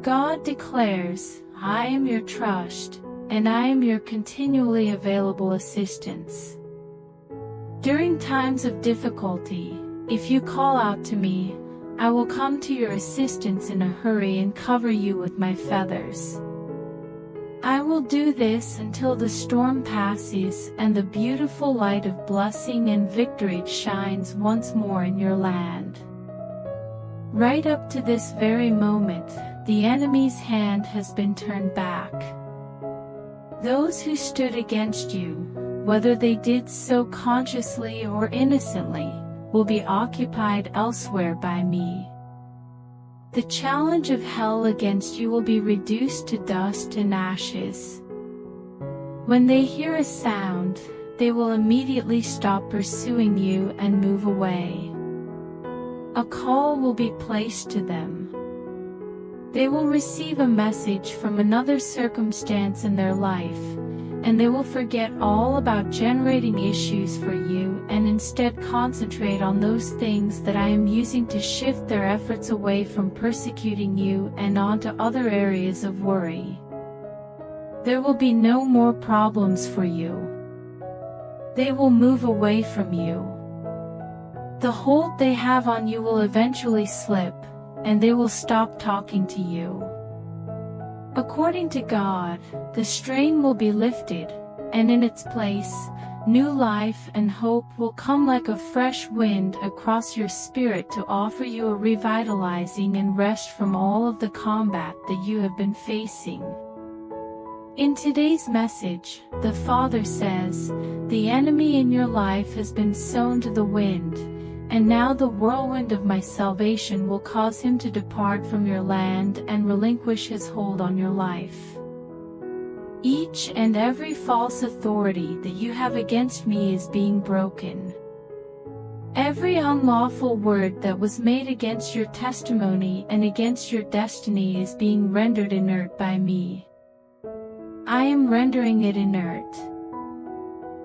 God declares, I am your trust, and I am your continually available assistance. During times of difficulty, if you call out to me, I will come to your assistance in a hurry and cover you with my feathers. I will do this until the storm passes and the beautiful light of blessing and victory shines once more in your land. Right up to this very moment, the enemy's hand has been turned back. Those who stood against you, whether they did so consciously or innocently, will be occupied elsewhere by me. The challenge of hell against you will be reduced to dust and ashes. When they hear a sound, they will immediately stop pursuing you and move away. A call will be placed to them. They will receive a message from another circumstance in their life, and they will forget all about generating issues for you and instead concentrate on those things that I am using to shift their efforts away from persecuting you and onto other areas of worry. There will be no more problems for you. They will move away from you. The hold they have on you will eventually slip, and they will stop talking to you. According to God, the strain will be lifted, and in its place, new life and hope will come like a fresh wind across your spirit to offer you a revitalizing and rest from all of the combat that you have been facing. In today's message, the Father says, the enemy in your life has been sown to the wind, and now the whirlwind of my salvation will cause him to depart from your land and relinquish his hold on your life. Each and every false authority that you have against me is being broken. Every unlawful word that was made against your testimony and against your destiny is being rendered inert by me. I am rendering it inert.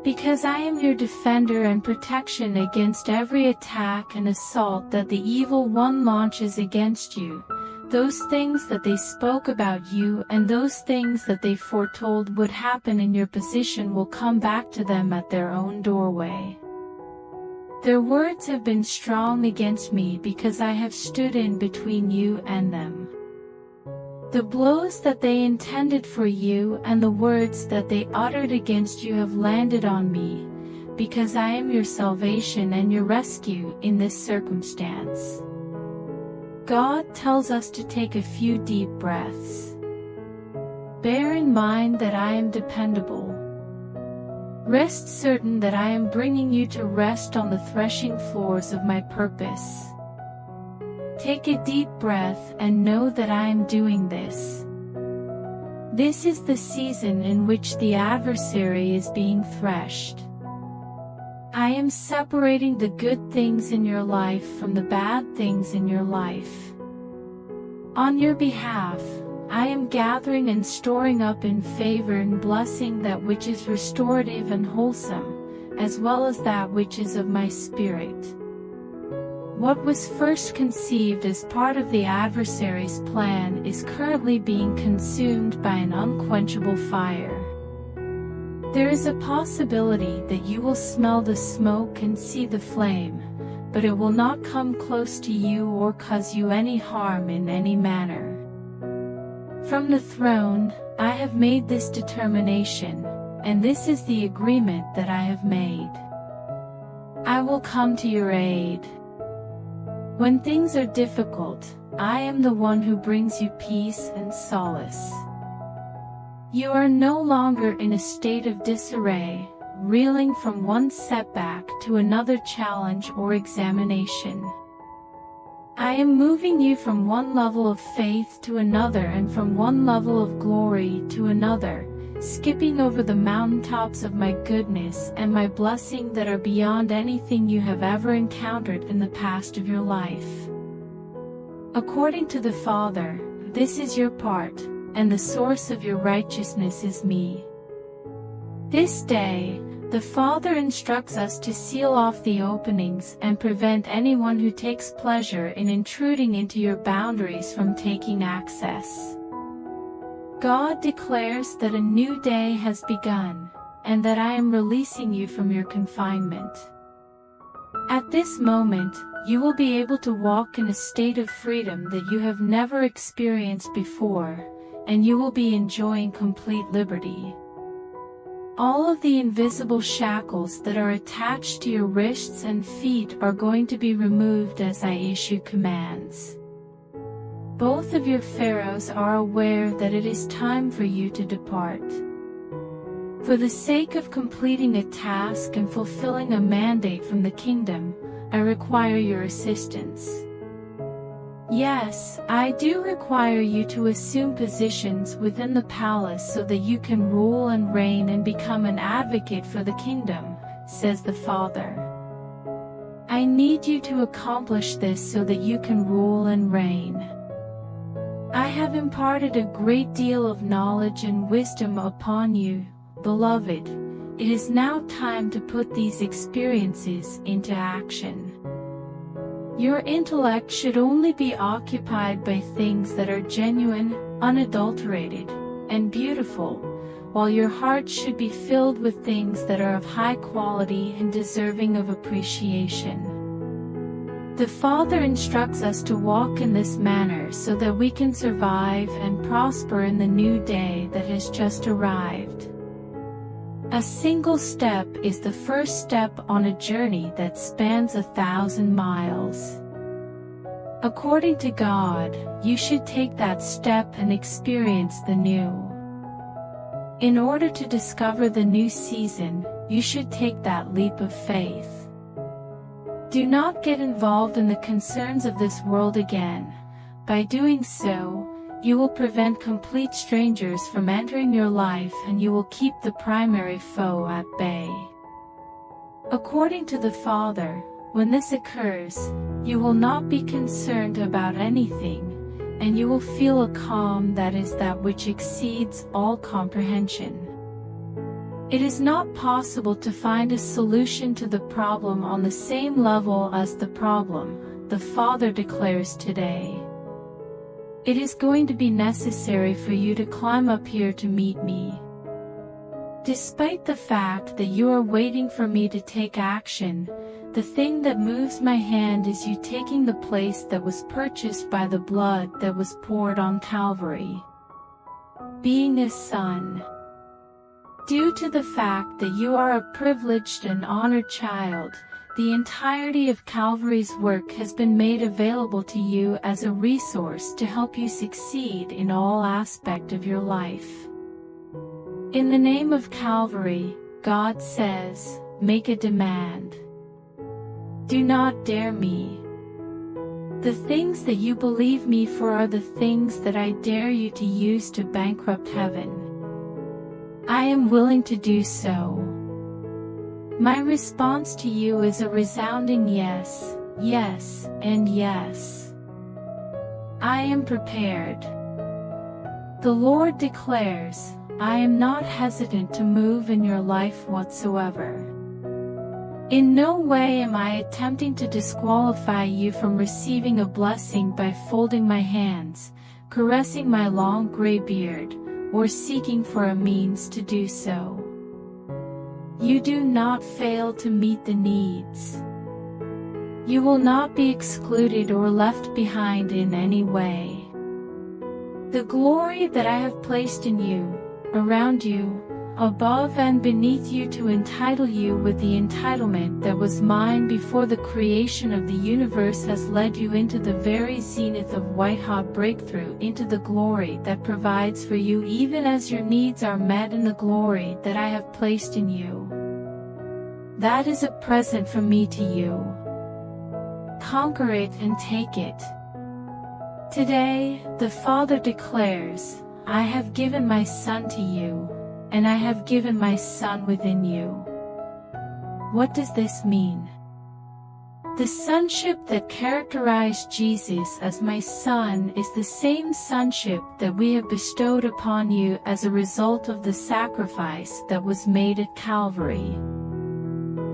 Because I am your defender and protection against every attack and assault that the evil one launches against you, those things that they spoke about you and those things that they foretold would happen in your position will come back to them at their own doorway. Their words have been strong against me because I have stood in between you and them. The blows that they intended for you and the words that they uttered against you have landed on me, because I am your salvation and your rescue in this circumstance. God tells us to take a few deep breaths. Bear in mind that I am dependable. Rest certain that I am bringing you to rest on the threshing floors of my purpose. Take a deep breath and know that I am doing this. This is the season in which the adversary is being threshed. I am separating the good things in your life from the bad things in your life. On your behalf, I am gathering and storing up in favor and blessing that which is restorative and wholesome, as well as that which is of my spirit. What was first conceived as part of the adversary's plan is currently being consumed by an unquenchable fire. There is a possibility that you will smell the smoke and see the flame, but it will not come close to you or cause you any harm in any manner. From the throne, I have made this determination, and this is the agreement that I have made. I will come to your aid. When things are difficult, I am the one who brings you peace and solace. You are no longer in a state of disarray, reeling from one setback to another challenge or examination. I am moving you from one level of faith to another and from one level of glory to another, skipping over the mountaintops of my goodness and my blessing that are beyond anything you have ever encountered in the past of your life. According to the Father, this is your part, and the source of your righteousness is me. This day, The Father instructs us to seal off the openings and prevent anyone who takes pleasure in intruding into your boundaries from taking access. God declares that a new day has begun, and that I am releasing you from your confinement. At this moment, you will be able to walk in a state of freedom that you have never experienced before, and you will be enjoying complete liberty. All of the invisible shackles that are attached to your wrists and feet are going to be removed as I issue commands. Both of your pharaohs are aware that it is time for you to depart. For the sake of completing a task and fulfilling a mandate from the kingdom, I require your assistance. Yes, I do require you to assume positions within the palace so that you can rule and reign and become an advocate for the kingdom, says the Father. I need you to accomplish this so that you can rule and reign. I have imparted a great deal of knowledge and wisdom upon you, beloved. It is now time to put these experiences into action. Your intellect should only be occupied by things that are genuine, unadulterated, and beautiful, while your heart should be filled with things that are of high quality and deserving of appreciation. The Father instructs us to walk in this manner so that we can survive and prosper in the new day that has just arrived. A single step is the first step on a journey that spans 1,000 miles. According to God, you should take that step and experience the new. In order to discover the new season, you should take that leap of faith. Do not get involved in the concerns of this world again. By doing so, you will prevent complete strangers from entering your life and you will keep the primary foe at bay. According to the Father, when this occurs, you will not be concerned about anything, and you will feel a calm that is that which exceeds all comprehension. It is not possible to find a solution to the problem on the same level as the problem, the Father declares today. It is going to be necessary for you to climb up here to meet me. Despite the fact that you are waiting for me to take action, the thing that moves my hand is you taking the place that was purchased by the blood that was poured on Calvary. Being a son. Due to the fact that you are a privileged and honored child, the entirety of Calvary's work has been made available to you as a resource to help you succeed in all aspects of your life. In the name of Calvary, God says, make a demand. Do not dare me. The things that you believe me for are the things that I dare you to use to bankrupt heaven. I am willing to do so. My response to you is a resounding yes, yes, and yes. I am prepared. The Lord declares, I am not hesitant to move in your life whatsoever. In no way am I attempting to disqualify you from receiving a blessing by folding my hands, caressing my long gray beard, or seeking for a means to do so. You do not fail to meet the needs. You will not be excluded or left behind in any way. The glory that I have placed in you, around you, above and beneath you to entitle you with the entitlement that was mine before the creation of the universe has led you into the very zenith of white-hot breakthrough into the glory that provides for you even as your needs are met in the glory that I have placed in you. That is a present from me to you. Conquer it and take it. Today, the Father declares, I have given my Son to you, and I have given my Son within you. What does this mean? The sonship that characterized Jesus as my Son is the same sonship that we have bestowed upon you as a result of the sacrifice that was made at Calvary.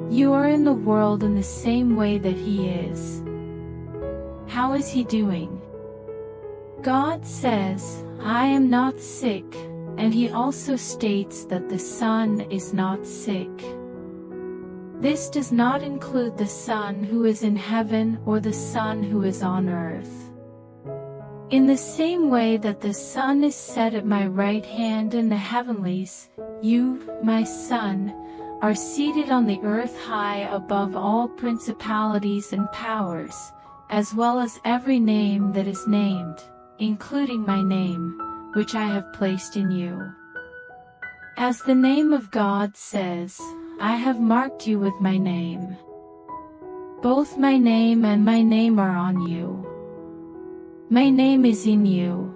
You are in the world in the same way that he is. How is he doing? God says, I am not sick, and he also states that the Son is not sick. This does not include the Son who is in heaven or the Son who is on earth. In the same way that the Son is set at my right hand in the heavenlies, you, my Son, are seated on the earth high above all principalities and powers, as well as every name that is named, including my name, which I have placed in you. As the name of God says, I have marked you with my name. Both my name and my name are on you. My name is in you.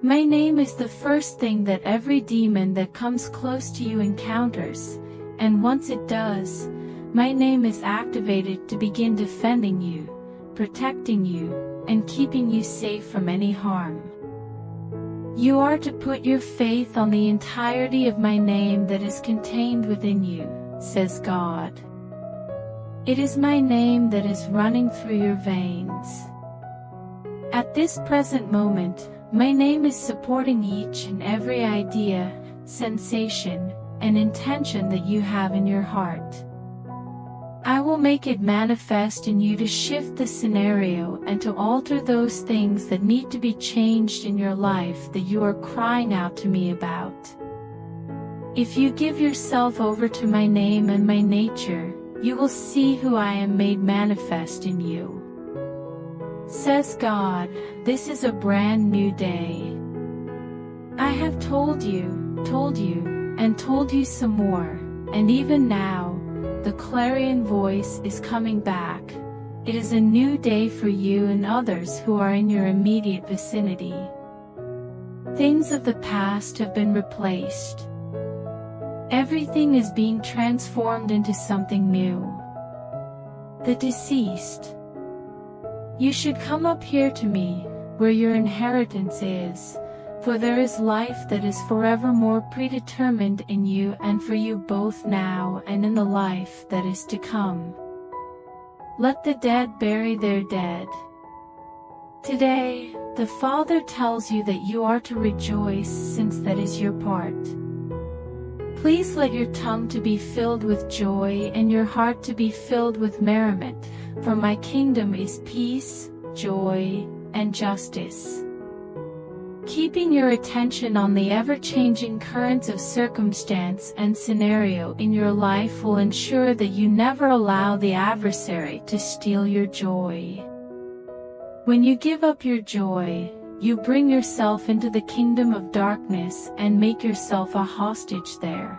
My name is the first thing that every demon that comes close to you encounters, and once it does, my name is activated to begin defending you, protecting you, and keeping you safe from any harm. You are to put your faith on the entirety of my name that is contained within you, says God. It is my name that is running through your veins. At this present moment, my name is supporting each and every idea, sensation, and intention that you have in your heart. I will make it manifest in you to shift the scenario and to alter those things that need to be changed in your life that you are crying out to me about. If you give yourself over to my name and my nature, you will see who I am made manifest in you. Says God, this is a brand new day. I have told you, and told you some more, and even now, the clarion voice is coming back. It is a new day for you and others who are in your immediate vicinity. Things of the past have been replaced. Everything is being transformed into something new. The deceased. You should come up here to me, where your inheritance is, for there is life that is forevermore predetermined in you and for you both now and in the life that is to come. Let the dead bury their dead. Today, the Father tells you that you are to rejoice since that is your part. Please let your tongue to be filled with joy and your heart to be filled with merriment, for my kingdom is peace, joy, and justice. Keeping your attention on the ever-changing currents of circumstance and scenario in your life will ensure that you never allow the adversary to steal your joy. When you give up your joy, you bring yourself into the kingdom of darkness and make yourself a hostage there.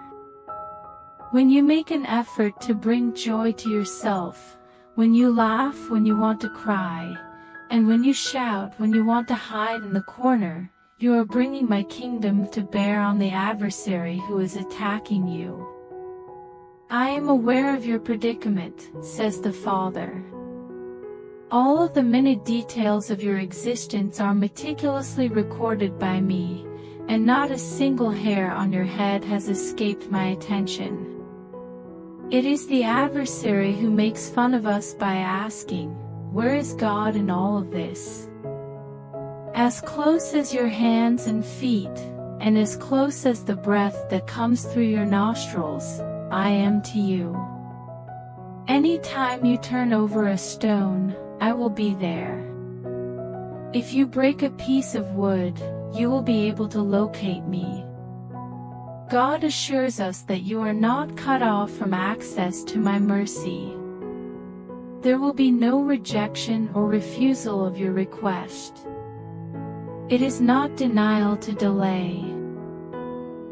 When you make an effort to bring joy to yourself, when you laugh when you want to cry, and when you shout when you want to hide in the corner, you are bringing my kingdom to bear on the adversary who is attacking you. I am aware of your predicament, says the Father. All of the minute details of your existence are meticulously recorded by me, and not a single hair on your head has escaped my attention. It is the adversary who makes fun of us by asking, where is God in all of this? As close as your hands and feet, and as close as the breath that comes through your nostrils, I am to you. Any time you turn over a stone, I will be there. If you break a piece of wood, you will be able to locate me. God assures us that you are not cut off from access to my mercy. There will be no rejection or refusal of your request. It is not denial to delay.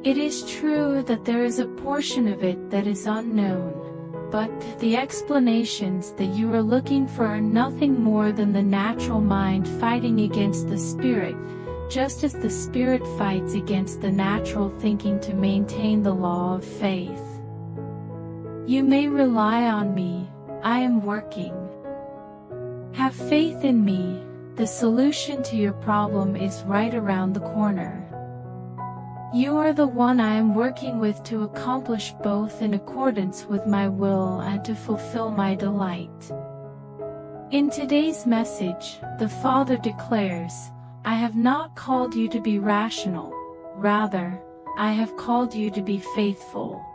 It is true that there is a portion of it that is unknown, but the explanations that you are looking for are nothing more than the natural mind fighting against the spirit, just as the spirit fights against the natural thinking to maintain the law of faith. You may rely on me, I am working. Have faith in me, the solution to your problem is right around the corner. You are the one I am working with to accomplish both in accordance with my will and to fulfill my delight. In today's message, the Father declares, I have not called you to be rational, rather, I have called you to be faithful.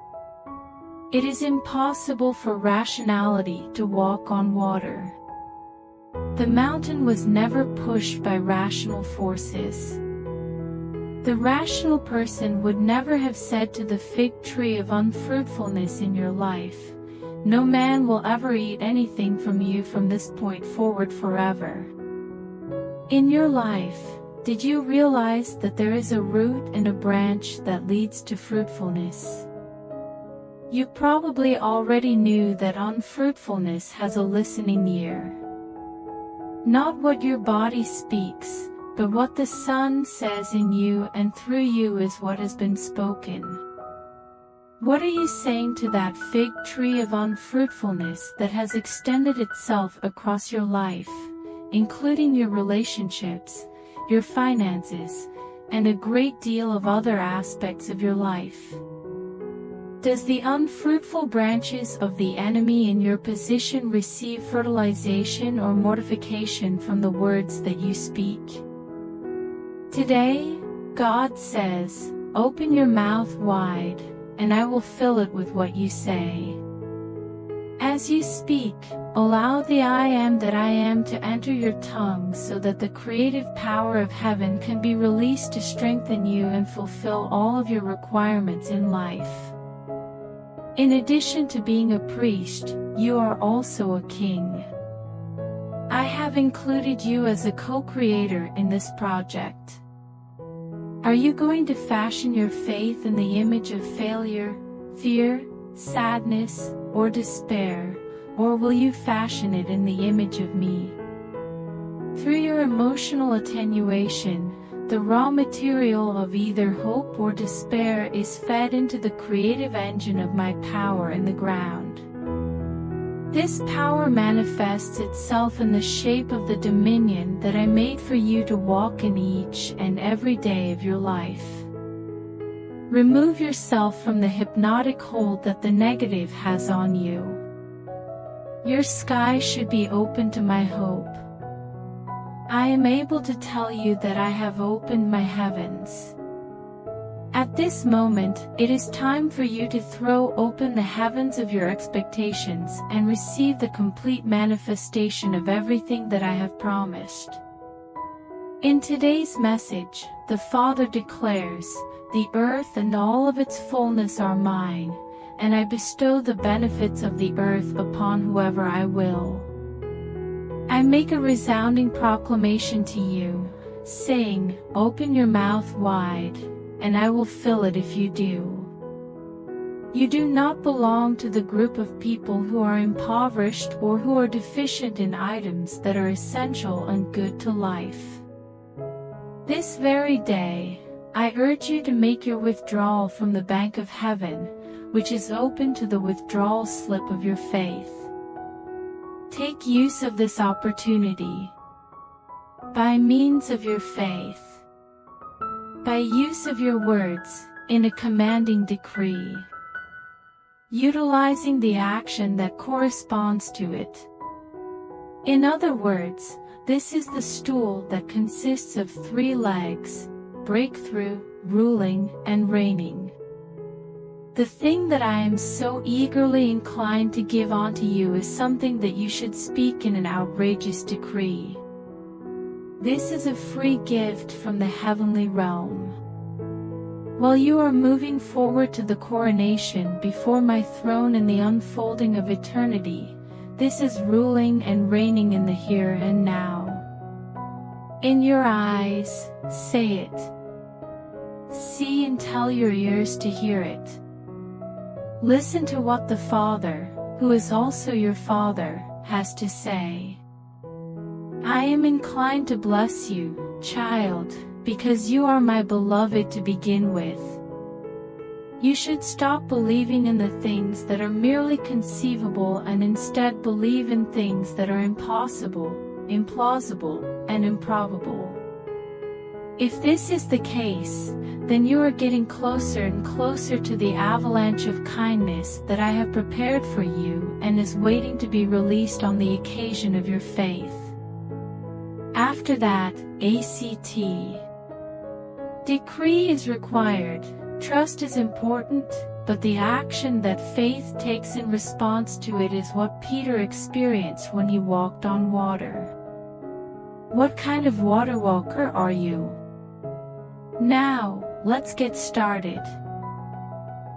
It is impossible for rationality to walk on water. The mountain was never pushed by rational forces. The rational person would never have said to the fig tree of unfruitfulness in your life, no man will ever eat anything from you from this point forward forever. In your life, did you realize that there is a root and a branch that leads to fruitfulness? You probably already knew that unfruitfulness has a listening ear. Not what your body speaks, but what the Son says in you and through you is what has been spoken. What are you saying to that fig tree of unfruitfulness that has extended itself across your life, including your relationships, your finances, and a great deal of other aspects of your life? Does the unfruitful branches of the enemy in your position receive fertilization or mortification from the words that you speak? Today, God says, open your mouth wide, and I will fill it with what you say. As you speak, allow the I am that I am to enter your tongue so that the creative power of heaven can be released to strengthen you and fulfill all of your requirements in life. In addition to being a priest, you are also a king. I have included you as a co-creator in this project. Are you going to fashion your faith in the image of failure, fear, sadness, or despair, or will you fashion it in the image of me? Through your emotional attenuation, the raw material of either hope or despair is fed into the creative engine of my power in the ground. This power manifests itself in the shape of the dominion that I made for you to walk in each and every day of your life. Remove yourself from the hypnotic hold that the negative has on you. Your sky should be open to my hope. I am able to tell you that I have opened my heavens. At this moment, it is time for you to throw open the heavens of your expectations and receive the complete manifestation of everything that I have promised. In today's message, the Father declares, the earth and all of its fullness are mine, and I bestow the benefits of the earth upon whoever I will. I make a resounding proclamation to you, saying, open your mouth wide, and I will fill it if you do. You do not belong to the group of people who are impoverished or who are deficient in items that are essential and good to life. This very day, I urge you to make your withdrawal from the bank of heaven, which is open to the withdrawal slip of your faith. Take use of this opportunity. By means of your faith. By use of your words, in a commanding decree. Utilizing the action that corresponds to it. In other words, this is the stool that consists of 3 legs: breakthrough, ruling, and reigning. The thing that I am so eagerly inclined to give onto you is something that you should speak in an outrageous decree. This is a free gift from the heavenly realm. While you are moving forward to the coronation before my throne in the unfolding of eternity, this is ruling and reigning in the here and now. In your eyes, say it. See and tell your ears to hear it. Listen to what the Father, who is also your Father, has to say. I am inclined to bless you, child, because you are my beloved to begin with. You should stop believing in the things that are merely conceivable and instead believe in things that are impossible, implausible, and improbable. If this is the case, then you are getting closer and closer to the avalanche of kindness that I have prepared for you and is waiting to be released on the occasion of your faith. After that, ACT. Decree is required. Trust is important, but the action that faith takes in response to it is what Peter experienced when he walked on water. What kind of water walker are you? Now, let's get started.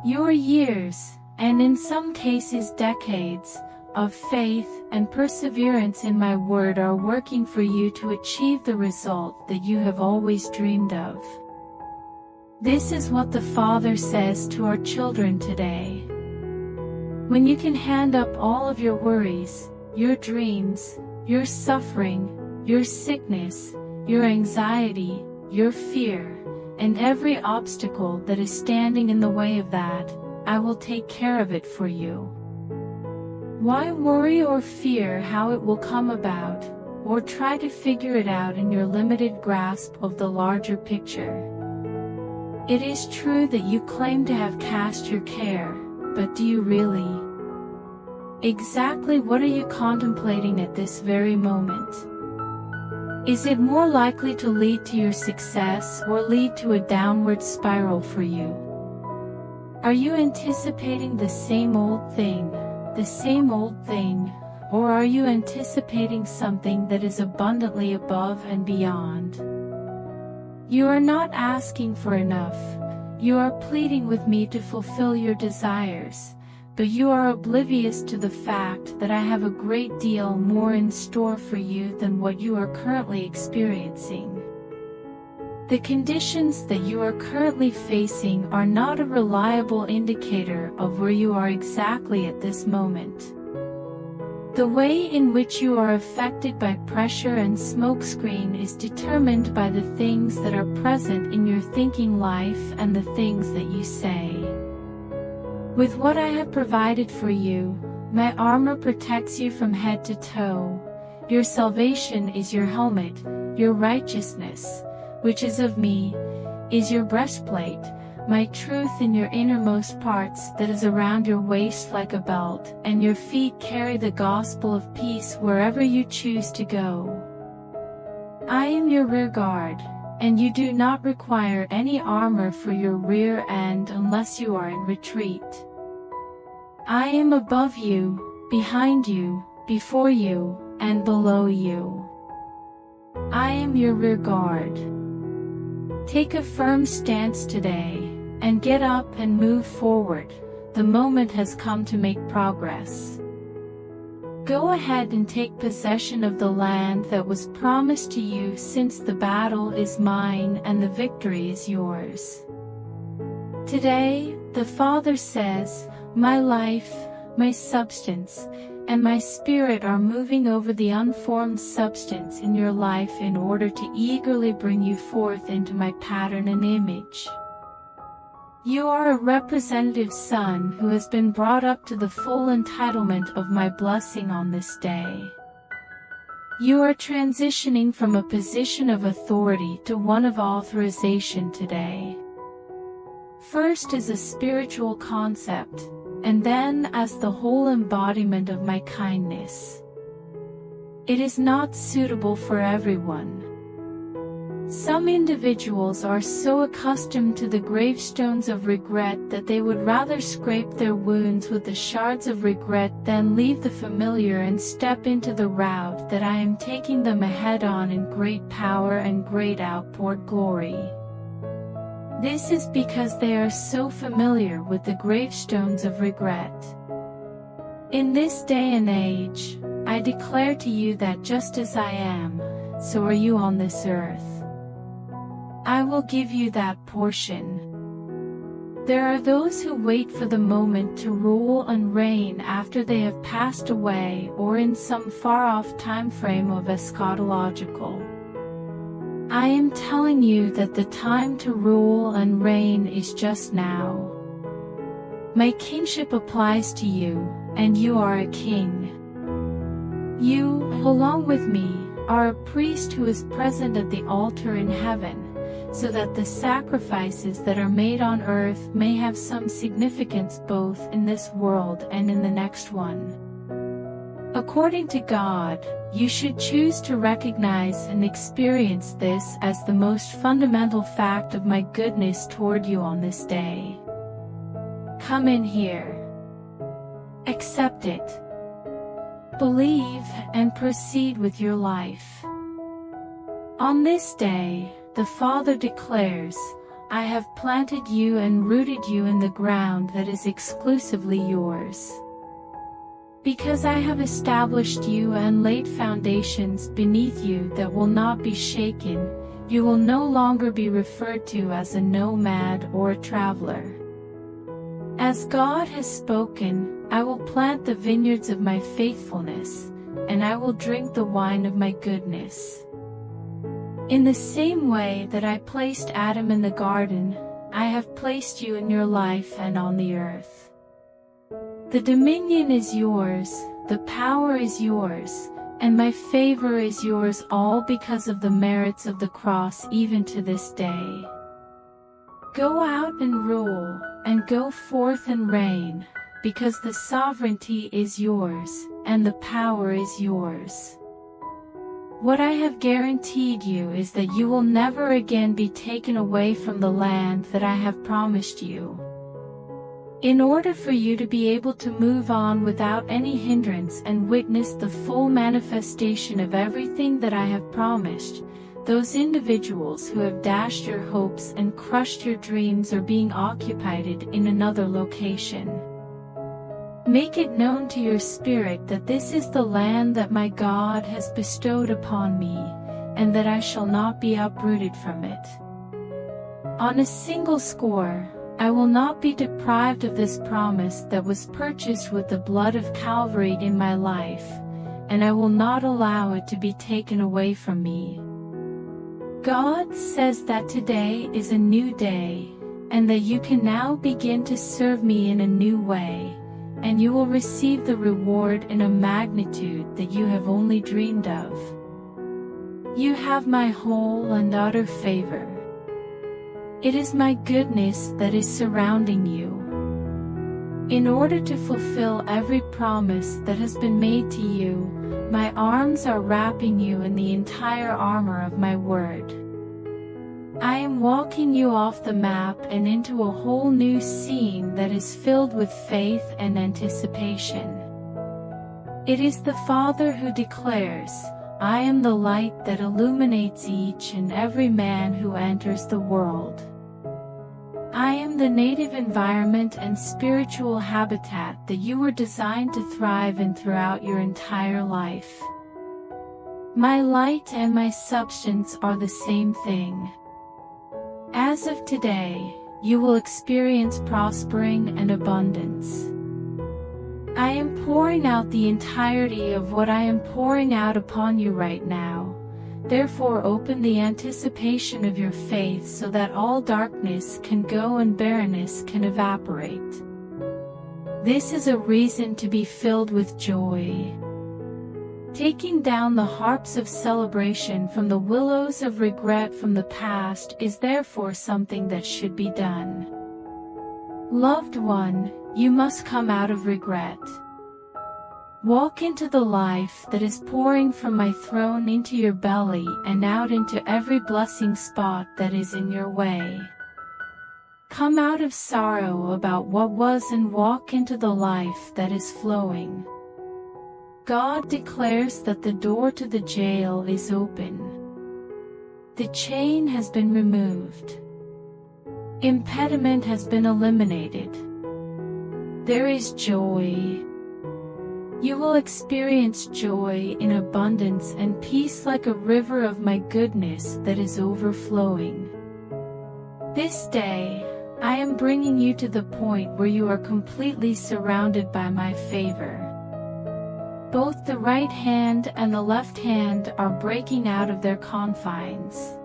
Your years, and in some cases decades, of faith and perseverance in my word are working for you to achieve the result that you have always dreamed of. This is what the Father says to our children today. When you can hand up all of your worries, your dreams, your suffering, your sickness, your anxiety, your fear, and every obstacle that is standing in the way of that, I will take care of it for you. Why worry or fear how it will come about, or try to figure it out in your limited grasp of the larger picture? It is true that you claim to have cast your care, but do you really? Exactly what are you contemplating at this very moment? Is it more likely to lead to your success or lead to a downward spiral for you? Are you anticipating the same old thing, or are you anticipating something that is abundantly above and beyond? You are not asking for enough. You are pleading with me to fulfill your desires, but you are oblivious to the fact that I have a great deal more in store for you than what you are currently experiencing. The conditions that you are currently facing are not a reliable indicator of where you are exactly at this moment. The way in which you are affected by pressure and smokescreen is determined by the things that are present in your thinking life and the things that you say. With what I have provided for you, my armor protects you from head to toe. Your salvation is your helmet, your righteousness, which is of me, is your breastplate, my truth in your innermost parts that is around your waist like a belt, and your feet carry the gospel of peace wherever you choose to go. I am your rear guard, and you do not require any armor for your rear end unless you are in retreat. I am above you, behind you, before you, and below you. I am your rear guard. Take a firm stance today, and get up and move forward. The moment has come to make progress. Go ahead and take possession of the land that was promised to you, since the battle is mine and the victory is yours. Today, the Father says, my life, my substance, and my spirit are moving over the unformed substance in your life in order to eagerly bring you forth into my pattern and image. You are a representative son who has been brought up to the full entitlement of my blessing on this day. You are transitioning from a position of authority to one of authorization today. First as a spiritual concept, and then as the whole embodiment of my kindness. It is not suitable for everyone. Some individuals are so accustomed to the gravestones of regret that they would rather scrape their wounds with the shards of regret than leave the familiar and step into the route that I am taking them ahead on in great power and great outpoured glory. This is because they are so familiar with the gravestones of regret. In this day and age, I declare to you that just as I am, so are you on this earth. I will give you that portion. There are those who wait for the moment to rule and reign after they have passed away or in some far-off time frame of eschatological. I am telling you that the time to rule and reign is just now. My kingship applies to you, and you are a king. You, along with me, are a priest who is present at the altar in heaven, so that the sacrifices that are made on earth may have some significance both in this world and in the next one. According to God, you should choose to recognize and experience this as the most fundamental fact of my goodness toward you on this day. Come in here. Accept it. Believe and proceed with your life. On this day, the Father declares, I have planted you and rooted you in the ground that is exclusively yours. Because I have established you and laid foundations beneath you that will not be shaken, you will no longer be referred to as a nomad or a traveler. As God has spoken, I will plant the vineyards of my faithfulness, and I will drink the wine of my goodness. In the same way that I placed Adam in the garden, I have placed you in your life and on the earth. The dominion is yours, the power is yours, and my favor is yours, all because of the merits of the cross even to this day. Go out and rule, and go forth and reign, because the sovereignty is yours, and the power is yours. What I have guaranteed you is that you will never again be taken away from the land that I have promised you. In order for you to be able to move on without any hindrance and witness the full manifestation of everything that I have promised, those individuals who have dashed your hopes and crushed your dreams are being occupied in another location. Make it known to your spirit that this is the land that my God has bestowed upon me, and that I shall not be uprooted from it. On a single score, I will not be deprived of this promise that was purchased with the blood of Calvary in my life, and I will not allow it to be taken away from me. God says that today is a new day, and that you can now begin to serve me in a new way, and you will receive the reward in a magnitude that you have only dreamed of. You have my whole and utter favor. It is my goodness that is surrounding you. In order to fulfill every promise that has been made to you, my arms are wrapping you in the entire armor of my word. I am walking you off the map and into a whole new scene that is filled with faith and anticipation. It is the Father who declares, I am the light that illuminates each and every man who enters the world. I am the native environment and spiritual habitat that you were designed to thrive in throughout your entire life. My light and my substance are the same thing. As of today, you will experience prospering and abundance. I am pouring out the entirety of what I am pouring out upon you right now. Therefore open the anticipation of your faith so that all darkness can go and barrenness can evaporate. This is a reason to be filled with joy. Taking down the harps of celebration from the willows of regret from the past is therefore something that should be done. Loved one, you must come out of regret. Walk into the life that is pouring from my throne into your belly and out into every blessing spot that is in your way. Come out of sorrow about what was and walk into the life that is flowing. God declares that the door to the jail is open. The chain has been removed. Impediment has been eliminated. There is joy. You will experience joy in abundance and peace like a river of my goodness that is overflowing. This day, I am bringing you to the point where you are completely surrounded by my favor. Both the right hand and the left hand are breaking out of their confines.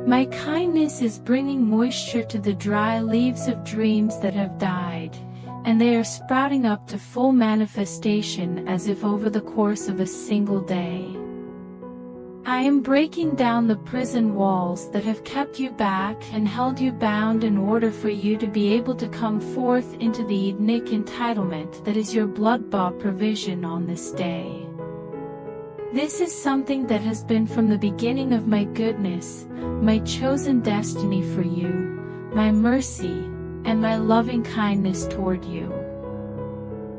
My kindness is bringing moisture to the dry leaves of dreams that have died, and they are sprouting up to full manifestation as if over the course of a single day. I am breaking down the prison walls that have kept you back and held you bound in order for you to be able to come forth into the Edenic entitlement that is your blood-bought provision on this day. This is something that has been from the beginning of my goodness, my chosen destiny for you, my mercy, and my loving kindness toward you.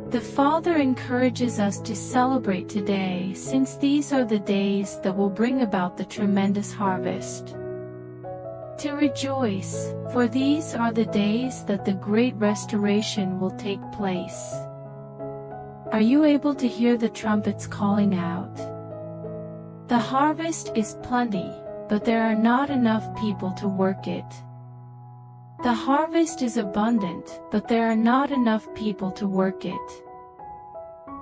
The Father encourages us to celebrate today, since these are the days that will bring about the tremendous harvest. To rejoice, for these are the days that the great restoration will take place. Are you able to hear the trumpets calling out? The harvest is plenty, but there are not enough people to work it. The harvest is abundant, but there are not enough people to work it.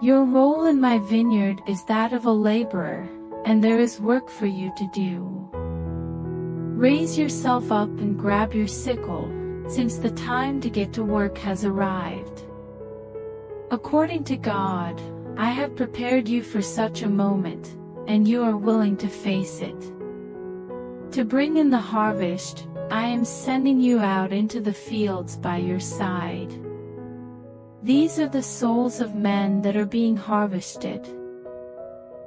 Your role in my vineyard is that of a laborer, and there is work for you to do. Raise yourself up and grab your sickle, since the time to get to work has arrived. According to God, I have prepared you for such a moment, and you are willing to face it. To bring in the harvest, I am sending you out into the fields by your side. These are the souls of men that are being harvested.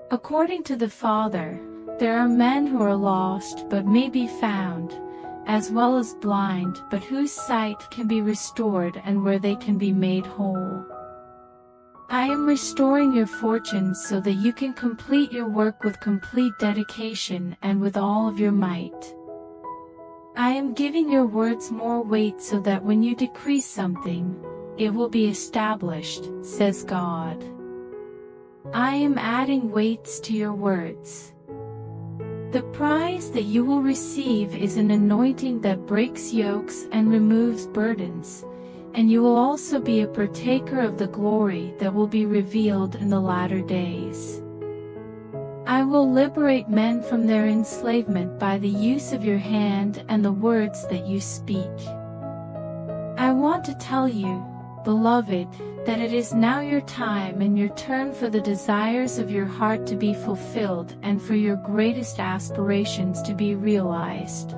According to the Father, there are men who are lost but may be found, as well as blind but whose sight can be restored and where they can be made whole. I am restoring your fortunes so that you can complete your work with complete dedication and with all of your might. I am giving your words more weight so that when you decree something, it will be established, says God. I am adding weights to your words. The prize that you will receive is an anointing that breaks yokes and removes burdens, and you will also be a partaker of the glory that will be revealed in the latter days. I will liberate men from their enslavement by the use of your hand and the words that you speak. I want to tell you, beloved, that it is now your time and your turn for the desires of your heart to be fulfilled and for your greatest aspirations to be realized.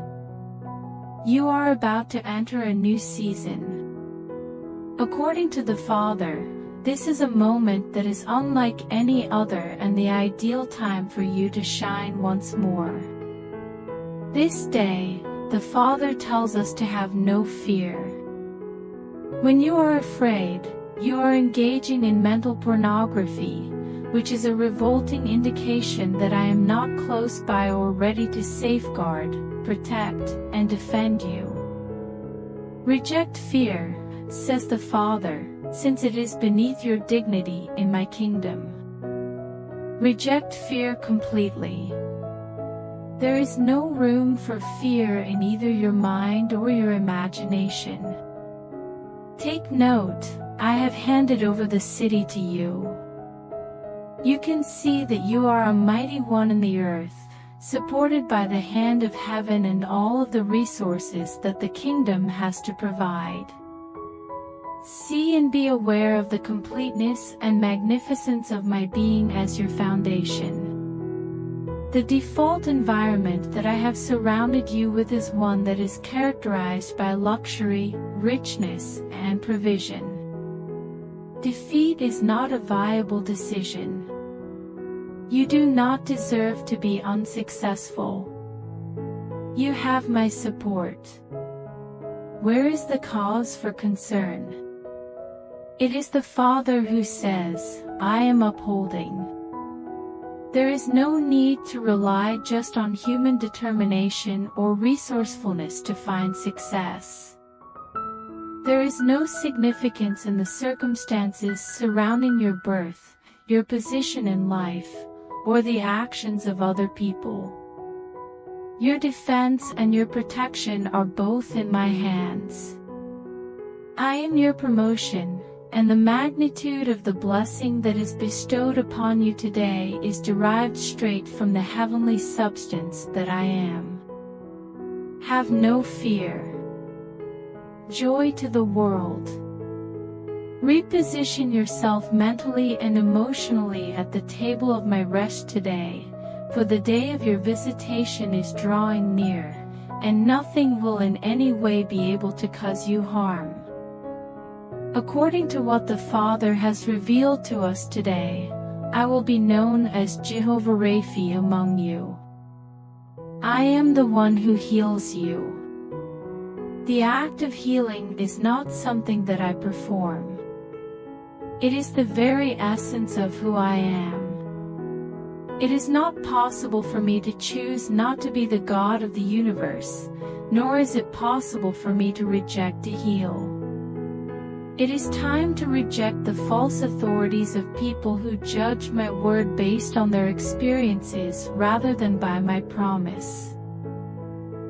You are about to enter a new season. According to the Father, this is a moment that is unlike any other and the ideal time for you to shine once more. This day, the Father tells us to have no fear. When you are afraid, you are engaging in mental pornography, which is a revolting indication that I am not close by or ready to safeguard, protect, and defend you. Reject fear, says the Father, since it is beneath your dignity in my kingdom. Reject fear completely. There is no room for fear in either your mind or your imagination. Take note, I have handed over the city to you. You can see that you are a mighty one in the earth, supported by the hand of heaven and all of the resources that the kingdom has to provide. See and be aware of the completeness and magnificence of my being as your foundation. The default environment that I have surrounded you with is one that is characterized by luxury, richness, and provision. Defeat is not a viable decision. You do not deserve to be unsuccessful. You have my support. Where is the cause for concern? It is the Father who says, I am upholding. There is no need to rely just on human determination or resourcefulness to find success. There is no significance in the circumstances surrounding your birth, your position in life, or the actions of other people. Your defense and your protection are both in my hands. I am your promotion, and the magnitude of the blessing that is bestowed upon you today is derived straight from the heavenly substance that I am. Have no fear. Joy to the world. Reposition yourself mentally and emotionally at the table of my rest today, for the day of your visitation is drawing near, and nothing will in any way be able to cause you harm. According to what the Father has revealed to us today, I will be known as Jehovah Rapha among you. I am the one who heals you. The act of healing is not something that I perform. It is the very essence of who I am. It is not possible for me to choose not to be the God of the universe, nor is it possible for me to reject to heal. It is time to reject the false authorities of people who judge my word based on their experiences rather than by my promise.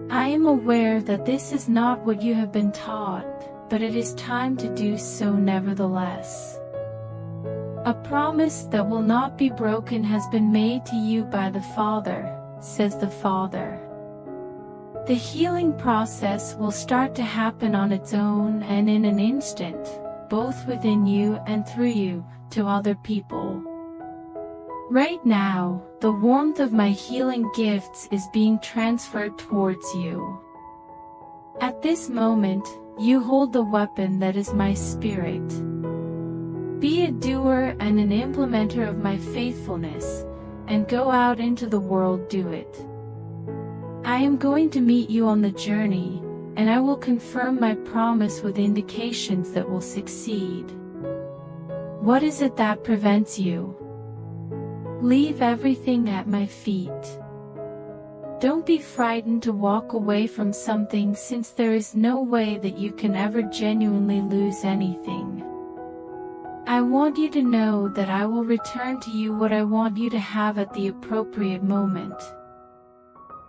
I am aware that this is not what you have been taught, but it is time to do so nevertheless. A promise that will not be broken has been made to you by the Father, says the Father. The healing process will start to happen on its own and in an instant, both within you and through you, to other people. Right now, the warmth of my healing gifts is being transferred towards you. At this moment, you hold the weapon that is my spirit. Be a doer and an implementer of my faithfulness, and go out into the world do it. I am going to meet you on the journey, and I will confirm my promise with indications that will succeed. What is it that prevents you? Leave everything at my feet. Don't be frightened to walk away from something, since there is no way that you can ever genuinely lose anything. I want you to know that I will return to you what I want you to have at the appropriate moment.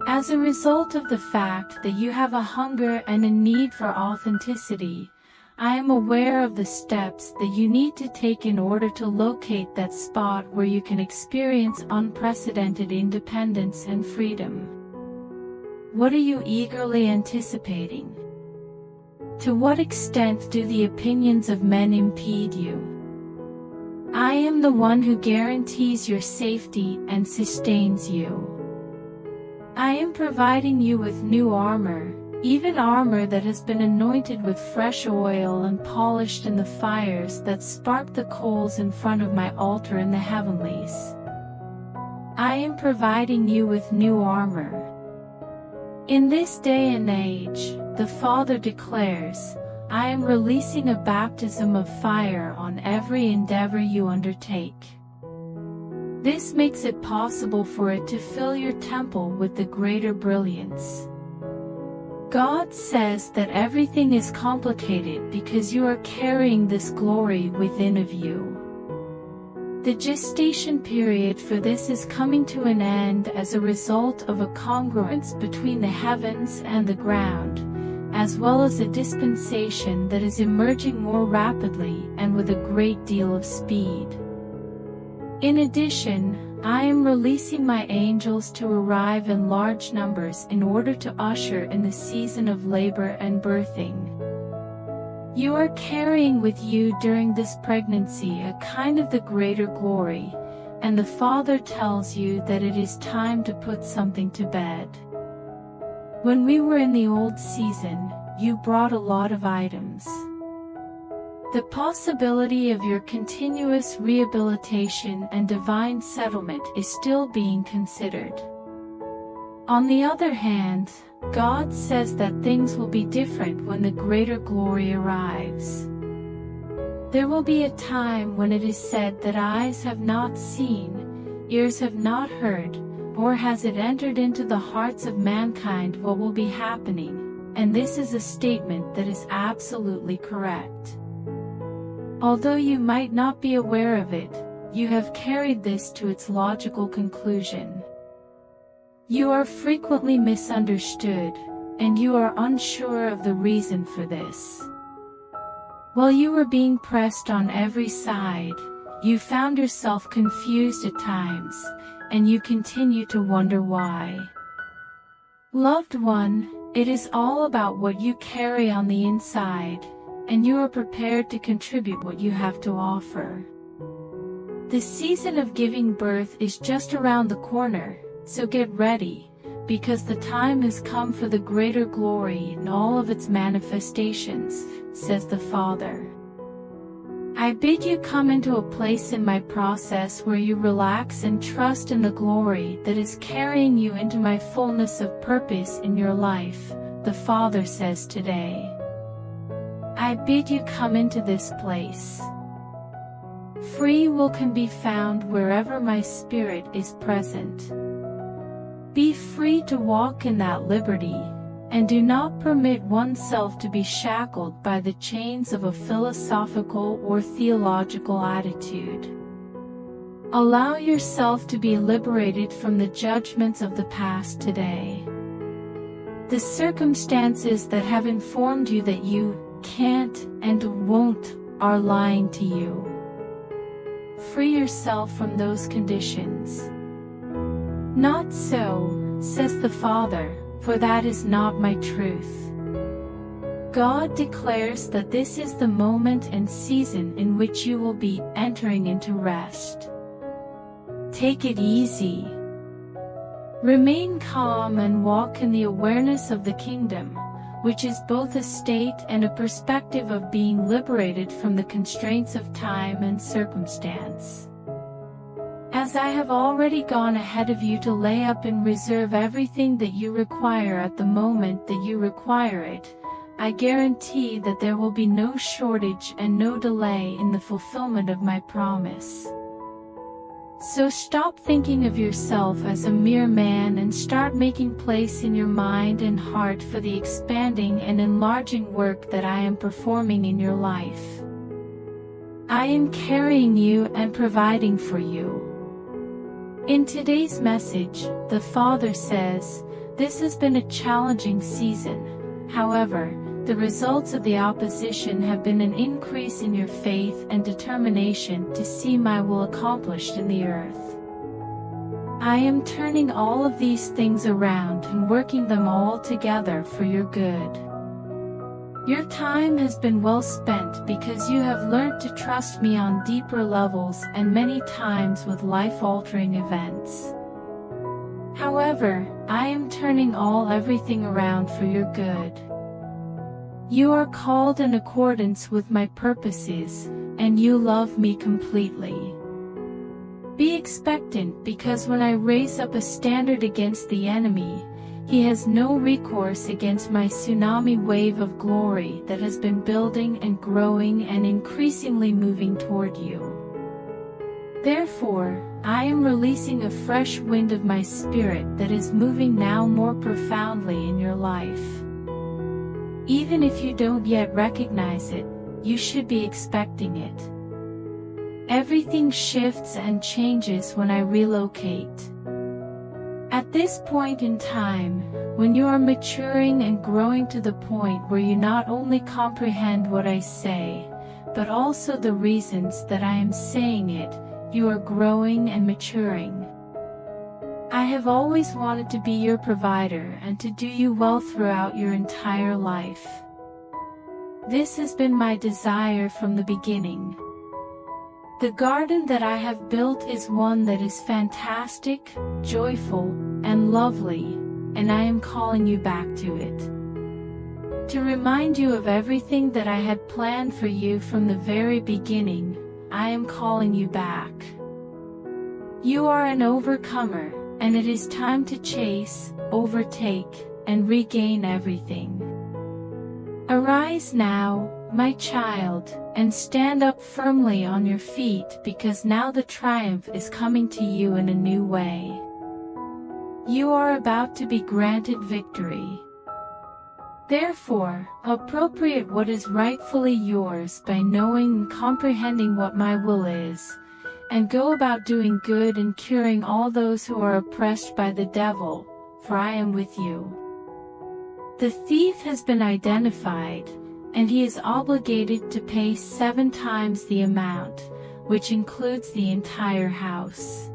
As a result of the fact that you have a hunger and a need for authenticity, I am aware of the steps that you need to take in order to locate that spot where you can experience unprecedented independence and freedom. What are you eagerly anticipating? To what extent do the opinions of men impede you? I am the one who guarantees your safety and sustains you. I am providing you with new armor, even armor that has been anointed with fresh oil and polished in the fires that spark the coals in front of my altar in the heavenlies. I am providing you with new armor. In this day and age, the Father declares, I am releasing a baptism of fire on every endeavor you undertake. This makes it possible for it to fill your temple with the greater brilliance. God says that everything is complicated because you are carrying this glory within of you. The gestation period for this is coming to an end as a result of a congruence between the heavens and the ground, as well as a dispensation that is emerging more rapidly and with a great deal of speed. In addition, I am releasing my angels to arrive in large numbers in order to usher in the season of labor and birthing. You are carrying with you during this pregnancy a kind of the greater glory, and the Father tells you that it is time to put something to bed. When we were in the old season, you brought a lot of items. The possibility of your continuous rehabilitation and divine settlement is still being considered. On the other hand, God says that things will be different when the greater glory arrives. There will be a time when it is said that eyes have not seen, ears have not heard, nor has it entered into the hearts of mankind what will be happening, and this is a statement that is absolutely correct. Although you might not be aware of it, you have carried this to its logical conclusion. You are frequently misunderstood, and you are unsure of the reason for this. While you were being pressed on every side, you found yourself confused at times, and you continue to wonder why. Loved one, it is all about what you carry on the inside, and you are prepared to contribute what you have to offer. The season of giving birth is just around the corner, So get ready, because the time has come for the greater glory in all of its manifestations, says the Father. I bid you come into a place in my process where you relax and trust in the glory that is carrying you into my fullness of purpose in your life, the Father says today. I bid you come into this place. Free will can be found wherever my Spirit is present. Be free to walk in that liberty, and do not permit oneself to be shackled by the chains of a philosophical or theological attitude. Allow yourself to be liberated from the judgments of the past today. The circumstances that have informed you that you can't and won't are lying to you. Free yourself from those conditions. Not so, says the Father, for that is not my truth. God declares that this is the moment and season in which you will be entering into rest. Take it easy. Remain calm and walk in the awareness of the kingdom, which is both a state and a perspective of being liberated from the constraints of time and circumstance. As I have already gone ahead of you to lay up in reserve everything that you require at the moment that you require it, I guarantee that there will be no shortage and no delay in the fulfillment of my promise. So stop thinking of yourself as a mere man and start making place in your mind and heart for the expanding and enlarging work that I am performing in your life. I am carrying you and providing for you. In today's message, the Father says, this has been a challenging season. However, the results of the opposition have been an increase in your faith and determination to see my will accomplished in the earth. I am turning all of these things around and working them all together for your good. Your time has been well spent because you have learned to trust me on deeper levels and many times with life-altering events. However, I am turning everything around for your good. You are called in accordance with my purposes, and you love me completely. Be expectant, because when I raise up a standard against the enemy, he has no recourse against my tsunami wave of glory that has been building and growing and increasingly moving toward you. Therefore, I am releasing a fresh wind of my Spirit that is moving now more profoundly in your life. Even if you don't yet recognize it, you should be expecting it. Everything shifts and changes when I relocate. At this point in time, when you are maturing and growing to the point where you not only comprehend what I say, but also the reasons that I am saying it, you are growing and maturing. I have always wanted to be your provider and to do you well throughout your entire life. This has been my desire from the beginning. The garden that I have built is one that is fantastic, joyful, and lovely, and I am calling you back to it. To remind you of everything that I had planned for you from the very beginning, I am calling you back. You are an overcomer, and it is time to chase, overtake, and regain everything. Arise now, my child, and stand up firmly on your feet, because now the triumph is coming to you in a new way. You are about to be granted victory. Therefore, appropriate what is rightfully yours by knowing and comprehending what my will is, and go about doing good and curing all those who are oppressed by the devil, for I am with you. The thief has been identified, and he is obligated to pay 7 times the amount, which includes the entire house.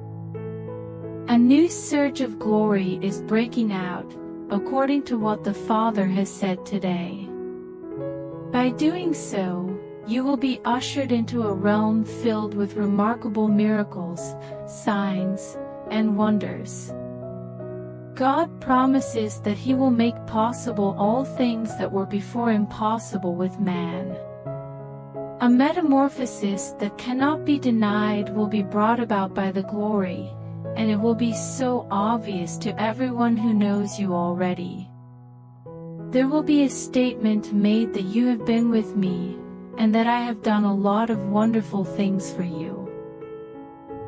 A new surge of glory is breaking out, according to what the Father has said today. By doing so, you will be ushered into a realm filled with remarkable miracles, signs, and wonders. God promises that He will make possible all things that were before impossible with man. A metamorphosis that cannot be denied will be brought about by the glory, and it will be so obvious to everyone who knows you already. There will be a statement made that you have been with me, and that I have done a lot of wonderful things for you.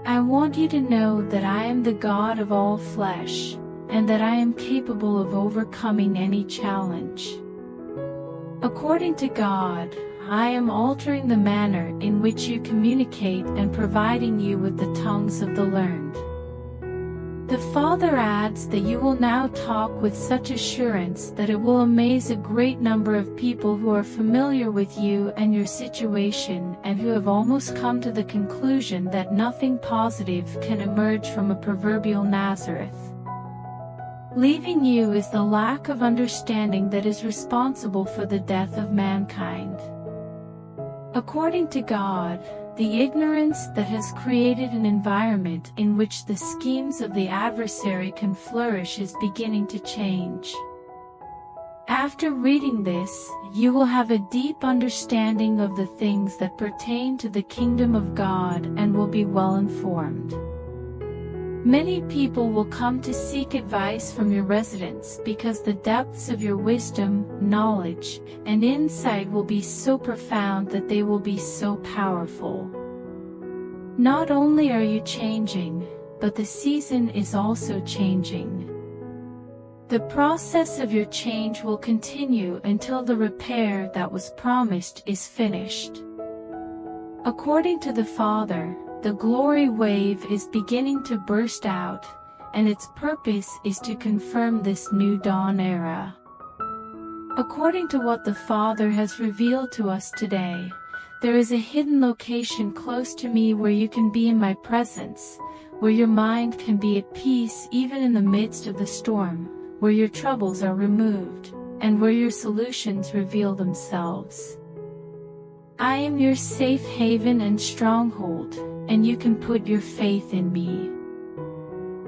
I want you to know that I am the God of all flesh, and that I am capable of overcoming any challenge. According to God, I am altering the manner in which you communicate and providing you with the tongues of the learned. The Father adds that you will now talk with such assurance that it will amaze a great number of people who are familiar with you and your situation and who have almost come to the conclusion that nothing positive can emerge from a proverbial Nazareth. Leaving you is the lack of understanding that is responsible for the death of mankind. According to God, the ignorance that has created an environment in which the schemes of the adversary can flourish is beginning to change. After reading this, you will have a deep understanding of the things that pertain to the kingdom of God and will be well informed. Many people will come to seek advice from your residence because the depths of your wisdom, knowledge, and insight will be so profound that they will be so powerful. Not only are you changing, but the season is also changing. The process of your change will continue until the repair that was promised is finished. According to the Father, the glory wave is beginning to burst out, and its purpose is to confirm this new dawn era. According to what the Father has revealed to us today, there is a hidden location close to me where you can be in my presence, where your mind can be at peace even in the midst of the storm, where your troubles are removed, and where your solutions reveal themselves. I am your safe haven and stronghold, and you can put your faith in me.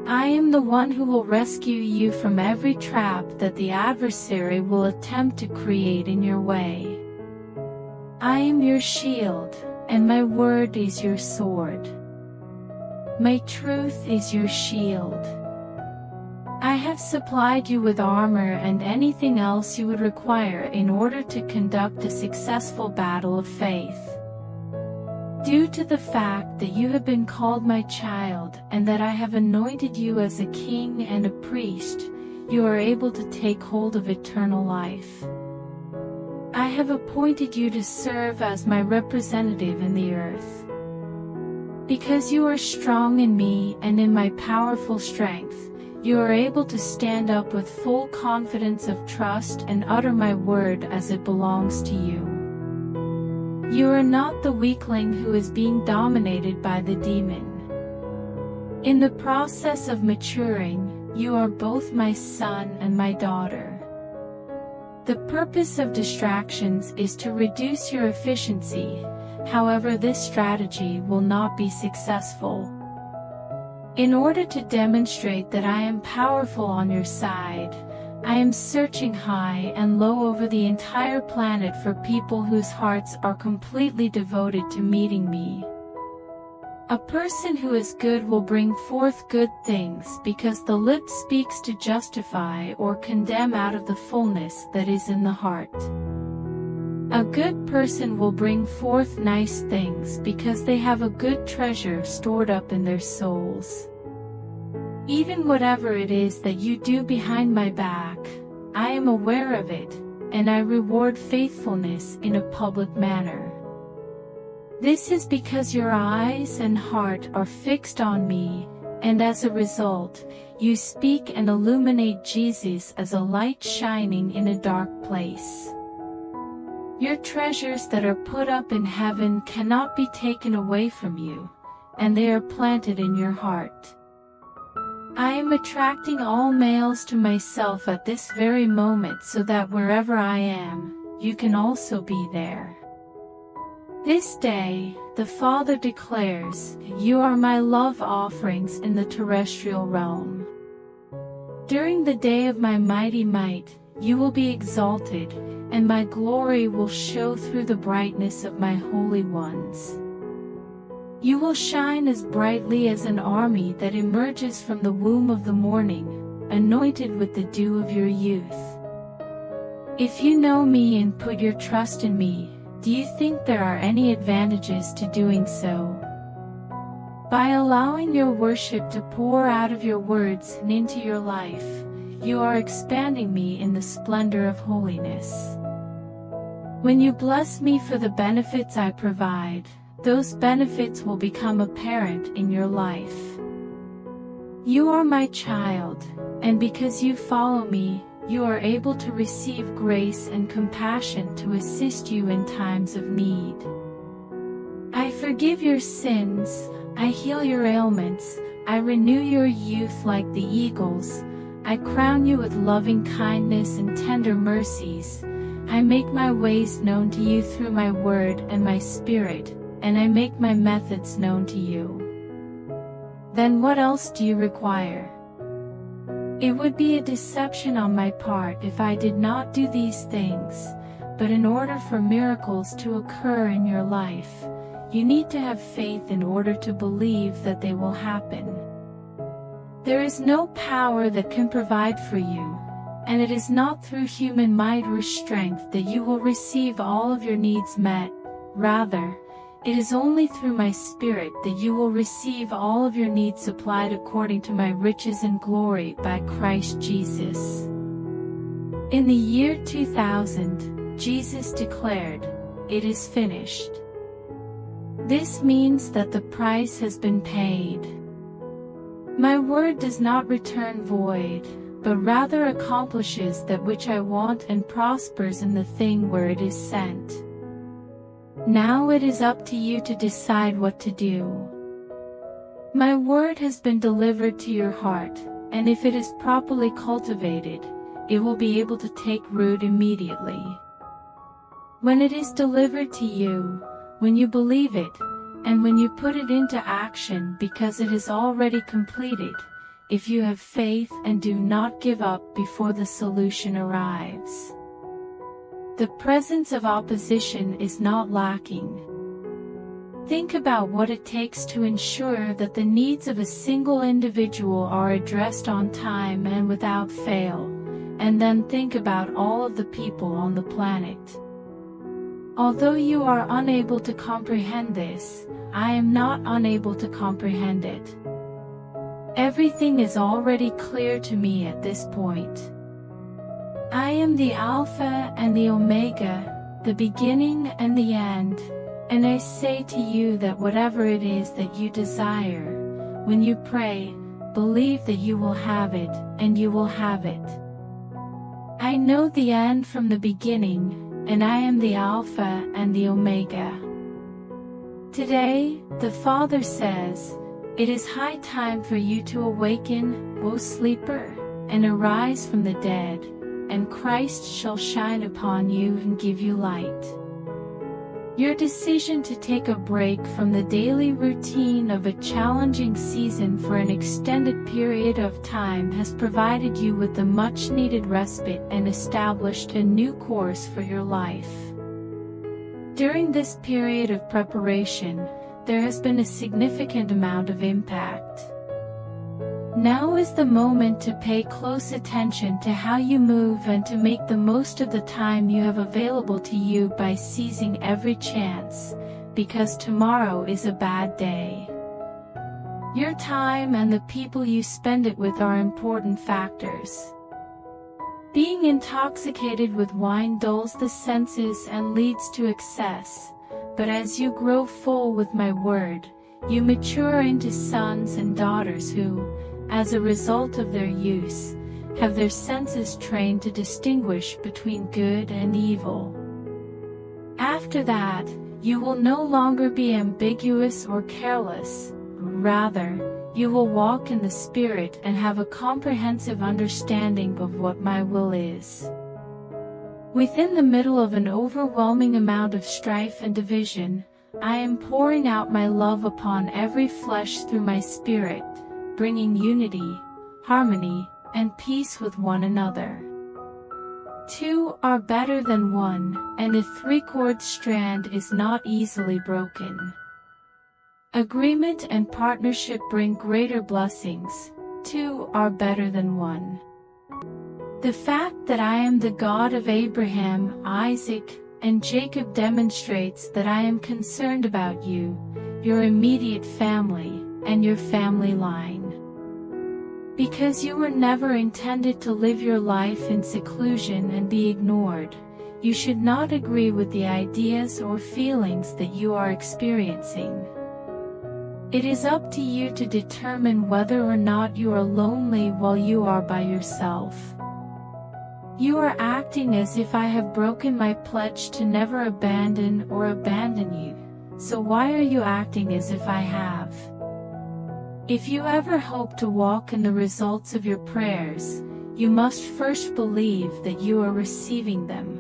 I am the one who will rescue you from every trap that the adversary will attempt to create in your way. I am your shield, and my word is your sword. My truth is your shield. I have supplied you with armor and anything else you would require in order to conduct a successful battle of faith. Due to the fact that you have been called my child and that I have anointed you as a king and a priest, you are able to take hold of eternal life. I have appointed you to serve as my representative in the earth. Because you are strong in me and in my powerful strength, you are able to stand up with full confidence of trust and utter my word as it belongs to you. You are not the weakling who is being dominated by the demon. In the process of maturing, you are both my son and my daughter. The purpose of distractions is to reduce your efficiency, however this strategy will not be successful. In order to demonstrate that I am powerful on your side, I am searching high and low over the entire planet for people whose hearts are completely devoted to meeting me. A person who is good will bring forth good things because the lip speaks to justify or condemn out of the fullness that is in the heart. A good person will bring forth nice things because they have a good treasure stored up in their souls. Even whatever it is that you do behind my back, I am aware of it, and I reward faithfulness in a public manner. This is because your eyes and heart are fixed on me, and as a result, you speak and illuminate Jesus as a light shining in a dark place. Your treasures that are put up in heaven cannot be taken away from you, and they are planted in your heart. I am attracting all males to myself at this very moment so that wherever I am, you can also be there. This day, the Father declares, you are my love offerings in the terrestrial realm. During the day of my mighty might, you will be exalted, and my glory will show through the brightness of my holy ones. You will shine as brightly as an army that emerges from the womb of the morning, anointed with the dew of your youth. If you know me and put your trust in me, do you think there are any advantages to doing so? By allowing your worship to pour out of your words and into your life, you are expanding me in the splendor of holiness. When you bless me for the benefits I provide, those benefits will become apparent in your life. You are my child, and because you follow me, you are able to receive grace and compassion to assist you in times of need. I forgive your sins, I heal your ailments, I renew your youth like the eagles, I crown you with loving kindness and tender mercies, I make my ways known to you through my word and my spirit, and I make my methods known to you. Then what else do you require? It would be a deception on my part if I did not do these things, but in order for miracles to occur in your life, you need to have faith in order to believe that they will happen. There is no power that can provide for you, and it is not through human might or strength that you will receive all of your needs met. Rather, it is only through my Spirit that you will receive all of your needs supplied according to my riches and glory by Christ Jesus. In the year 2000, Jesus declared, "It is finished." This means that the price has been paid. My word does not return void, but rather accomplishes that which I want and prospers in the thing where it is sent. Now it is up to you to decide what to do. My word has been delivered to your heart, and if it is properly cultivated, it will be able to take root immediately. When it is delivered to you, when you believe it, and when you put it into action because it is already completed, if you have faith and do not give up before the solution arrives. The presence of opposition is not lacking. Think about what it takes to ensure that the needs of a single individual are addressed on time and without fail, and then think about all of the people on the planet. Although you are unable to comprehend this, I am not unable to comprehend it. Everything is already clear to me at this point. I am the Alpha and the Omega, the beginning and the end, and I say to you that whatever it is that you desire, when you pray, believe that you will have it, and you will have it. I know the end from the beginning, and I am the Alpha and the Omega. Today, the Father says, "It is high time for you to awaken, O sleeper, and arise from the dead, and Christ shall shine upon you and give you light." Your decision to take a break from the daily routine of a challenging season for an extended period of time has provided you with the much-needed respite and established a new course for your life. During this period of preparation, there has been a significant amount of impact. Now is the moment to pay close attention to how you move and to make the most of the time you have available to you by seizing every chance, because tomorrow is a bad day. Your time and the people you spend it with are important factors. Being intoxicated with wine dulls the senses and leads to excess, but as you grow full with my word, you mature into sons and daughters who, as a result of their use, have their senses trained to distinguish between good and evil. After that, you will no longer be ambiguous or careless, rather, you will walk in the Spirit and have a comprehensive understanding of what my will is. Within the middle of an overwhelming amount of strife and division, I am pouring out my love upon every flesh through my Spirit, bringing unity, harmony, and peace with one another. Two are better than one, and a three-cord strand is not easily broken. Agreement and partnership bring greater blessings. Two are better than one. The fact that I am the God of Abraham, Isaac, and Jacob demonstrates that I am concerned about you, your immediate family, and your family line. Because you were never intended to live your life in seclusion and be ignored, you should not agree with the ideas or feelings that you are experiencing. It is up to you to determine whether or not you are lonely while you are by yourself. You are acting as if I have broken my pledge to never abandon you, so why are you acting as if I have? If you ever hope to walk in the results of your prayers, you must first believe that you are receiving them.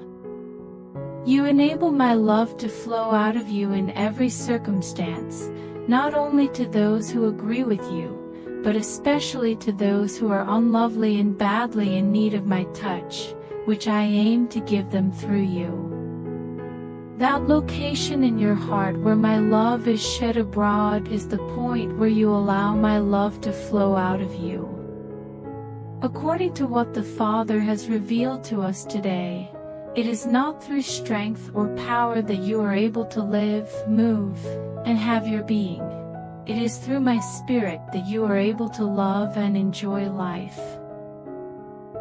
You enable my love to flow out of you in every circumstance, not only to those who agree with you, but especially to those who are unlovely and badly in need of my touch, which I aim to give them through you. That location in your heart where my love is shed abroad is the point where you allow my love to flow out of you. According to what the Father has revealed to us today, it is not through strength or power that you are able to live, move, and have your being. It is through my Spirit that you are able to love and enjoy life.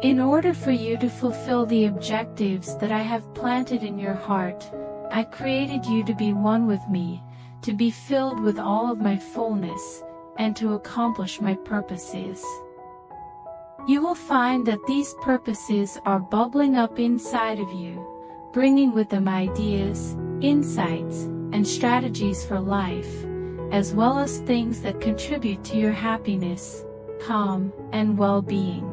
In order for you to fulfill the objectives that I have planted in your heart, I created you to be one with me, to be filled with all of my fullness, and to accomplish my purposes. You will find that these purposes are bubbling up inside of you, bringing with them ideas, insights, and strategies for life, as well as things that contribute to your happiness, calm, and well-being.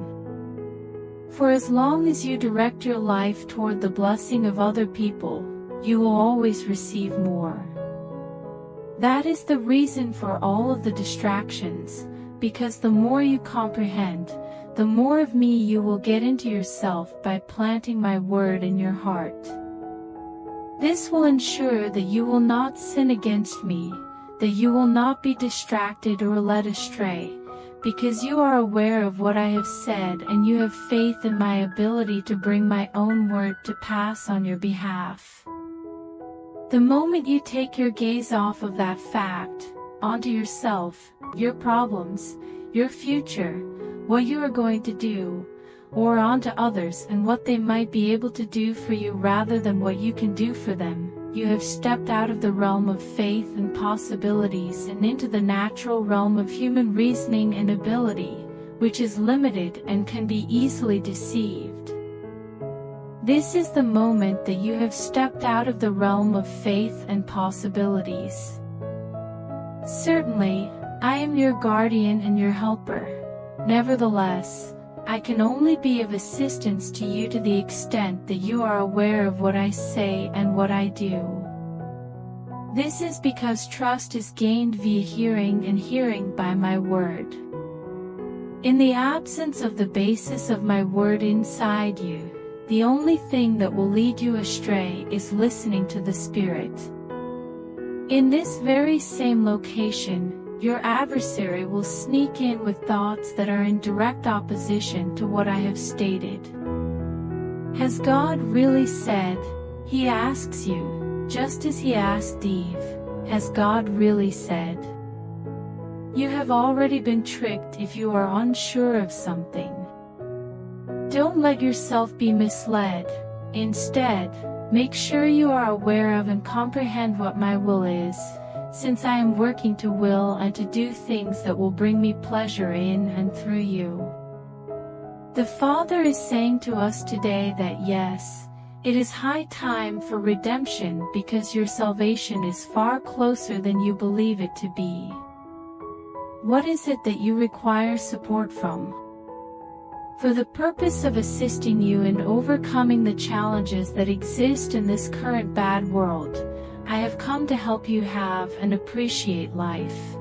For as long as you direct your life toward the blessing of other people, you will always receive more. That is the reason for all of the distractions, because the more you comprehend, the more of me you will get into yourself by planting my word in your heart. This will ensure that you will not sin against me, that you will not be distracted or led astray, because you are aware of what I have said and you have faith in my ability to bring my own word to pass on your behalf. The moment you take your gaze off of that fact, onto yourself, your problems, your future, what you are going to do, or onto others and what they might be able to do for you rather than what you can do for them, you have stepped out of the realm of faith and possibilities and into the natural realm of human reasoning and ability, which is limited and can be easily deceived. This is the moment that you have stepped out of the realm of faith and possibilities. Certainly, I am your guardian and your helper. Nevertheless, I can only be of assistance to you to the extent that you are aware of what I say and what I do. This is because trust is gained via hearing and hearing by my word. In the absence of the basis of my word inside you, the only thing that will lead you astray is listening to the Spirit. In this very same location, your adversary will sneak in with thoughts that are in direct opposition to what I have stated. Has God really said? He asks you, just as he asked Eve, has God really said? You have already been tricked if you are unsure of something. Don't let yourself be misled. Instead, make sure you are aware of and comprehend what my will is, since I am working to will and to do things that will bring me pleasure in and through you. The Father is saying to us today that yes, it is high time for redemption because your salvation is far closer than you believe it to be. What is it that you require support from? For the purpose of assisting you in overcoming the challenges that exist in this current bad world, I have come to help you have and appreciate life.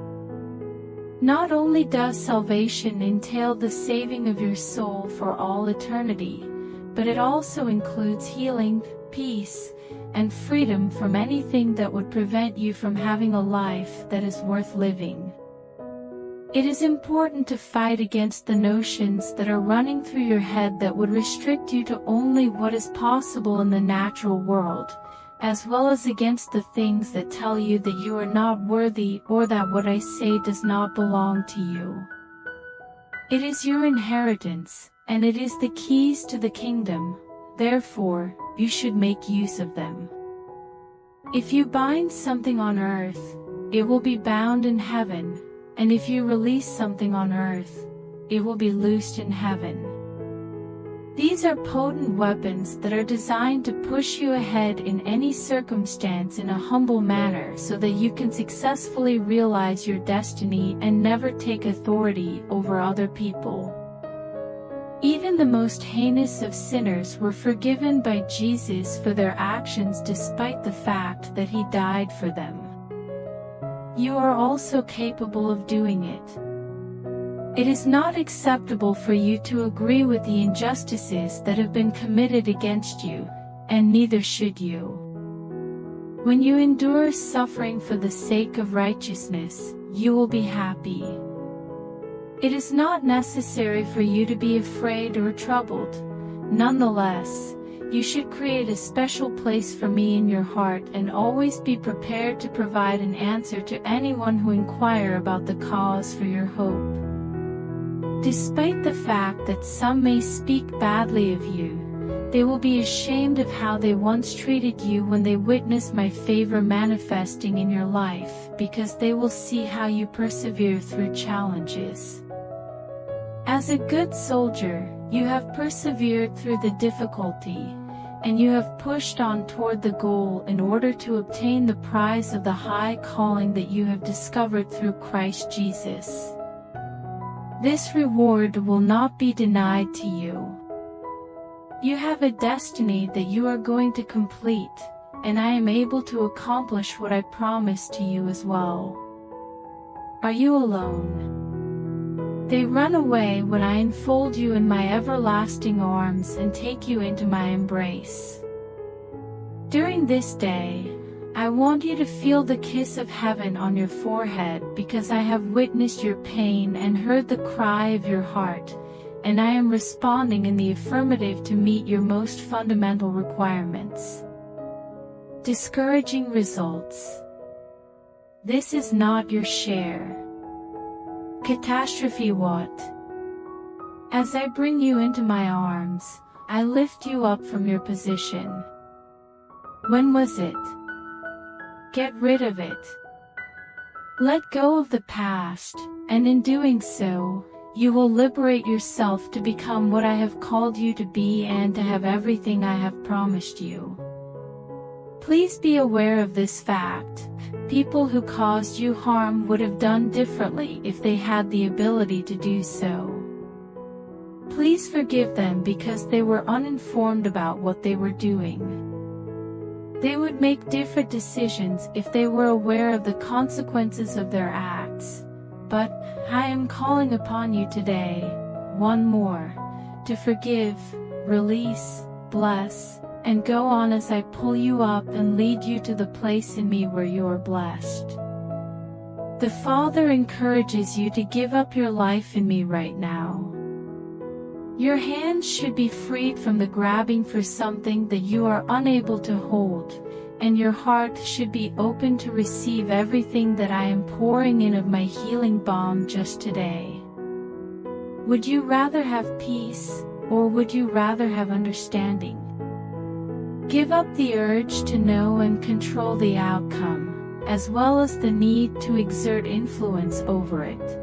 Not only does salvation entail the saving of your soul for all eternity, but it also includes healing, peace, and freedom from anything that would prevent you from having a life that is worth living. It is important to fight against the notions that are running through your head that would restrict you to only what is possible in the natural world, as well as against the things that tell you that you are not worthy or that what I say does not belong to you. It is your inheritance, and it is the keys to the kingdom, therefore, you should make use of them. If you bind something on earth, it will be bound in heaven, and if you release something on earth, it will be loosed in heaven. These are potent weapons that are designed to push you ahead in any circumstance in a humble manner so that you can successfully realize your destiny and never take authority over other people. Even the most heinous of sinners were forgiven by Jesus for their actions despite the fact that he died for them. You are also capable of doing it. It is not acceptable for you to agree with the injustices that have been committed against you, and neither should you. When you endure suffering for the sake of righteousness, you will be happy. It is not necessary for you to be afraid or troubled. Nonetheless, you should create a special place for me in your heart and always be prepared to provide an answer to anyone who inquire about the cause for your hope. Despite the fact that some may speak badly of you, they will be ashamed of how they once treated you when they witness my favor manifesting in your life, because they will see how you persevere through challenges. As a good soldier, you have persevered through the difficulty, and you have pushed on toward the goal in order to obtain the prize of the high calling that you have discovered through Christ Jesus. This reward will not be denied to you. You have a destiny that you are going to complete, and I am able to accomplish what I promised to you as well. Are you alone? They run away when I enfold you in my everlasting arms and take you into my embrace. During this day, I want you to feel the kiss of heaven on your forehead because I have witnessed your pain and heard the cry of your heart, and I am responding in the affirmative to meet your most fundamental requirements. Discouraging results. This is not your share. Catastrophe what? As I bring you into my arms, I lift you up from your position. When was it? Get rid of it. Let go of the past, and in doing so, you will liberate yourself to become what I have called you to be and to have everything I have promised you. Please be aware of this fact. People who caused you harm would have done differently if they had the ability to do so. Please forgive them because they were uninformed about what they were doing. They would make different decisions if they were aware of the consequences of their acts. But I am calling upon you today, one more, to forgive, release, bless, and go on as I pull you up and lead you to the place in me where you are blessed. The Father encourages you to give up your life in me right now. Your hands should be freed from the grabbing for something that you are unable to hold, and your heart should be open to receive everything that I am pouring in of my healing balm just today. Would you rather have peace, or would you rather have understanding? Give up the urge to know and control the outcome, as well as the need to exert influence over it.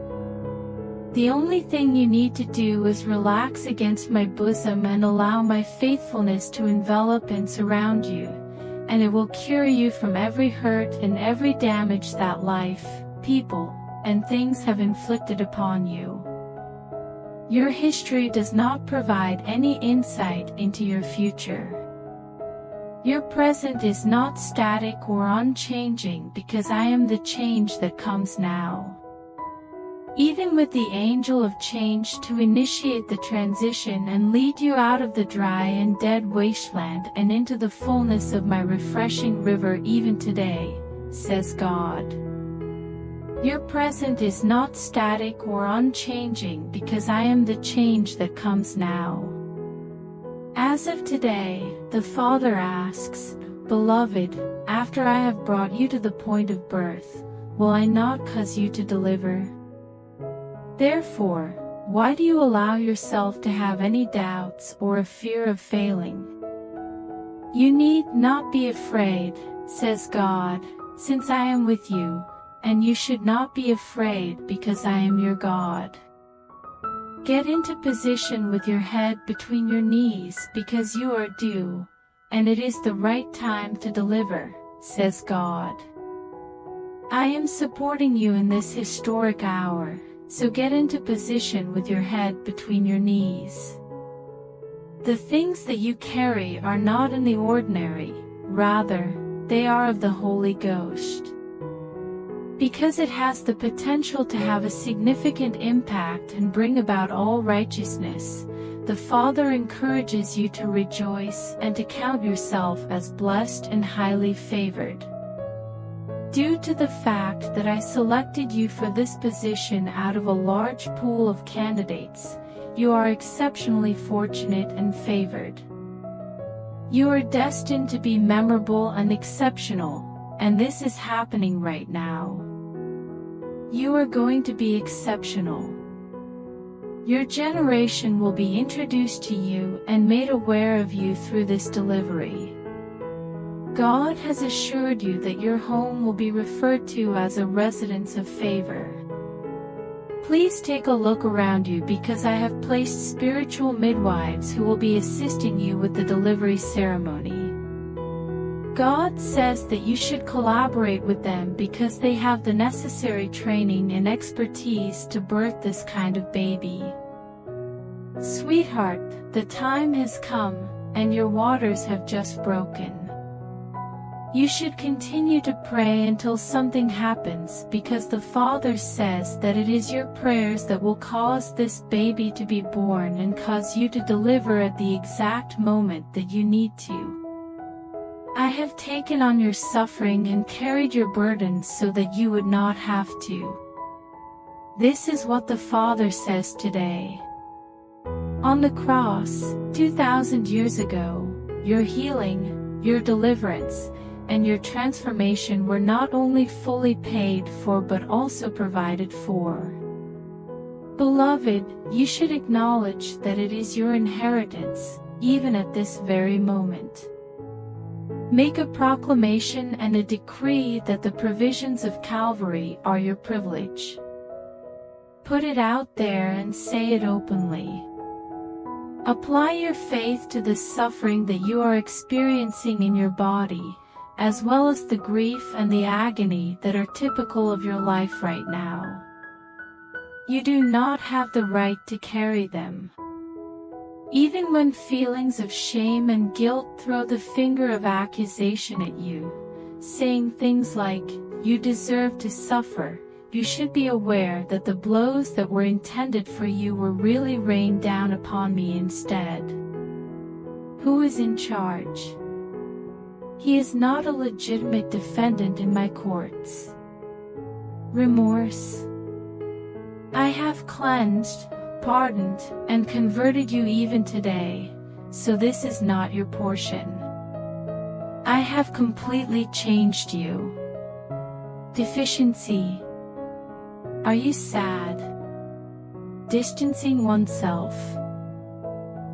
The only thing you need to do is relax against my bosom and allow my faithfulness to envelop and surround you, and it will cure you from every hurt and every damage that life, people, and things have inflicted upon you. Your history does not provide any insight into your future. Your present is not static or unchanging because I am the change that comes now. even with the angel of change to initiate the transition and lead you out of the dry and dead wasteland and into the fullness of my refreshing river even today, says God. Your present is not static or unchanging because I am the change that comes now. As of today, the Father asks, Beloved, after I have brought you to the point of birth, will I not cause you to deliver? Therefore, why do you allow yourself to have any doubts or a fear of failing? You need not be afraid, says God, since I am with you, and you should not be afraid because I am your God. Get into position with your head between your knees because you are due, and it is the right time to deliver, says God. I am supporting you in this historic hour, so get into position with your head between your knees. The things that you carry are not in the ordinary, rather, they are of the Holy Ghost. Because it has the potential to have a significant impact and bring about all righteousness, the Father encourages you to rejoice and to count yourself as blessed and highly favored. Due to the fact that I selected you for this position out of a large pool of candidates, you are exceptionally fortunate and favored. You are destined to be memorable and exceptional, and this is happening right now. You are going to be exceptional. Your generation will be introduced to you and made aware of you through this delivery. God has assured you that your home will be referred to as a residence of favor. Please take a look around you because I have placed spiritual midwives who will be assisting you with the delivery ceremony. God says that you should collaborate with them because they have the necessary training and expertise to birth this kind of baby. Sweetheart, the time has come, and your waters have just broken. You should continue to pray until something happens because the Father says that it is your prayers that will cause this baby to be born and cause you to deliver at the exact moment that you need to. I have taken on your suffering and carried your burdens so that you would not have to. This is what the Father says today. On the cross, 2,000 years ago, your healing, your deliverance, and your transformation were not only fully paid for but also provided for. Beloved, you should acknowledge that it is your inheritance, even at this very moment. Make a proclamation and a decree that the provisions of Calvary are your privilege. Put it out there and say it openly. Apply your faith to the suffering that you are experiencing in your body, as well as the grief and the agony that are typical of your life right now. You do not have the right to carry them. Even when feelings of shame and guilt throw the finger of accusation at you, saying things like, "You deserve to suffer," you should be aware that the blows that were intended for you were really rained down upon me instead. Who is in charge? He is not a legitimate defendant in my courts. Remorse. I have cleansed, pardoned, and converted you even today, so this is not your portion. I have completely changed you. Deficiency. Are you sad? Distancing oneself.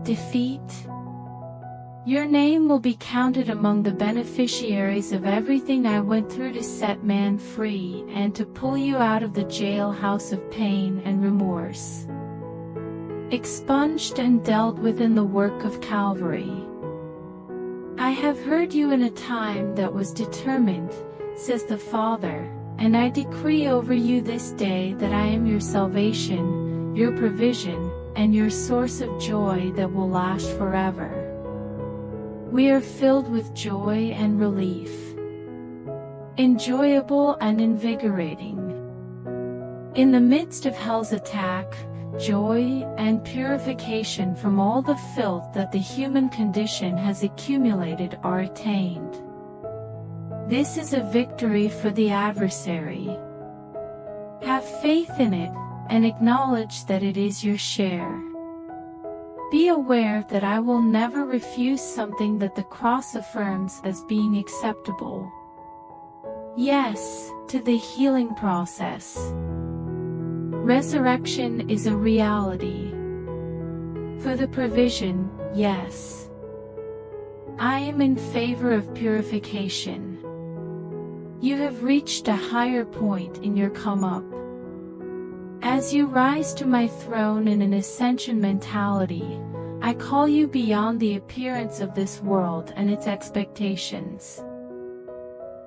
Defeat. Your name will be counted among the beneficiaries of everything I went through to set man free and to pull you out of the jailhouse of pain and remorse. Expunged and dealt with in the work of Calvary. I have heard you in a time that was determined, says the Father, and I decree over you this day that I am your salvation, your provision, and your source of joy that will last forever. We are filled with joy and relief. Enjoyable and invigorating. In the midst of hell's attack, joy and purification from all the filth that the human condition has accumulated are attained. This is a victory for the adversary. Have faith in it, and acknowledge that it is your share. Be aware that I will never refuse something that the cross affirms as being acceptable. Yes, to the healing process. Resurrection is a reality. For the provision, yes. I am in favor of purification. You have reached a higher point in your come up. As you rise to my throne in an ascension mentality, I call you beyond the appearance of this world and its expectations.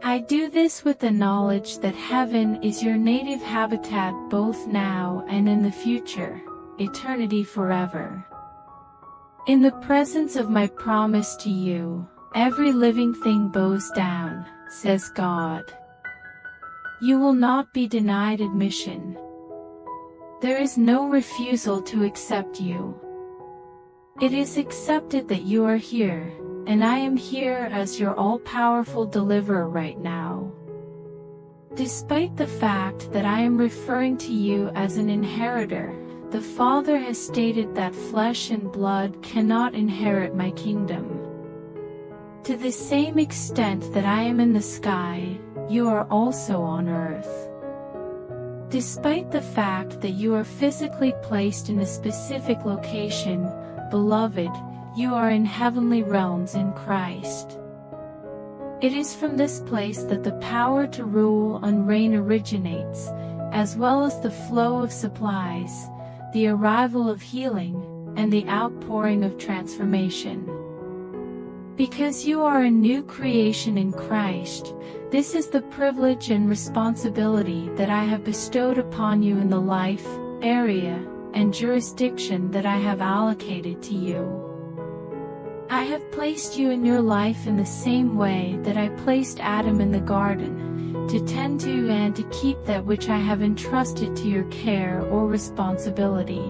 I do this with the knowledge that heaven is your native habitat both now and in the future, eternity forever. In the presence of my promise to you, every living thing bows down, says God. You will not be denied admission. There is no refusal to accept you. It is accepted that you are here, and I am here as your all-powerful deliverer right now. Despite the fact that I am referring to you as an inheritor, the Father has stated that flesh and blood cannot inherit my kingdom. To the same extent that I am in the sky, you are also on earth. Despite the fact that you are physically placed in a specific location, beloved, you are in heavenly realms in Christ. It is from this place that the power to rule and reign originates, as well as the flow of supplies, the arrival of healing, and the outpouring of transformation. Because you are a new creation in Christ, this is the privilege and responsibility that I have bestowed upon you in the life, area, and jurisdiction that I have allocated to you. I have placed you in your life in the same way that I placed Adam in the garden, to tend to and to keep that which I have entrusted to your care or responsibility.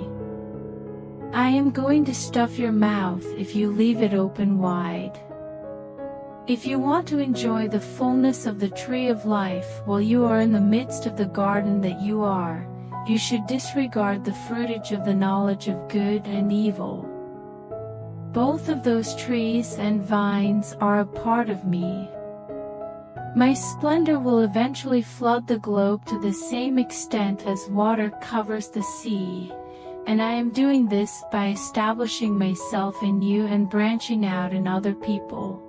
I am going to stuff your mouth if you leave it open wide. If you want to enjoy the fullness of the tree of life while you are in the midst of the garden that you are, you should disregard the fruitage of the knowledge of good and evil. Both of those trees and vines are a part of me. My splendor will eventually flood the globe to the same extent as water covers the sea, and I am doing this by establishing myself in you and branching out in other people.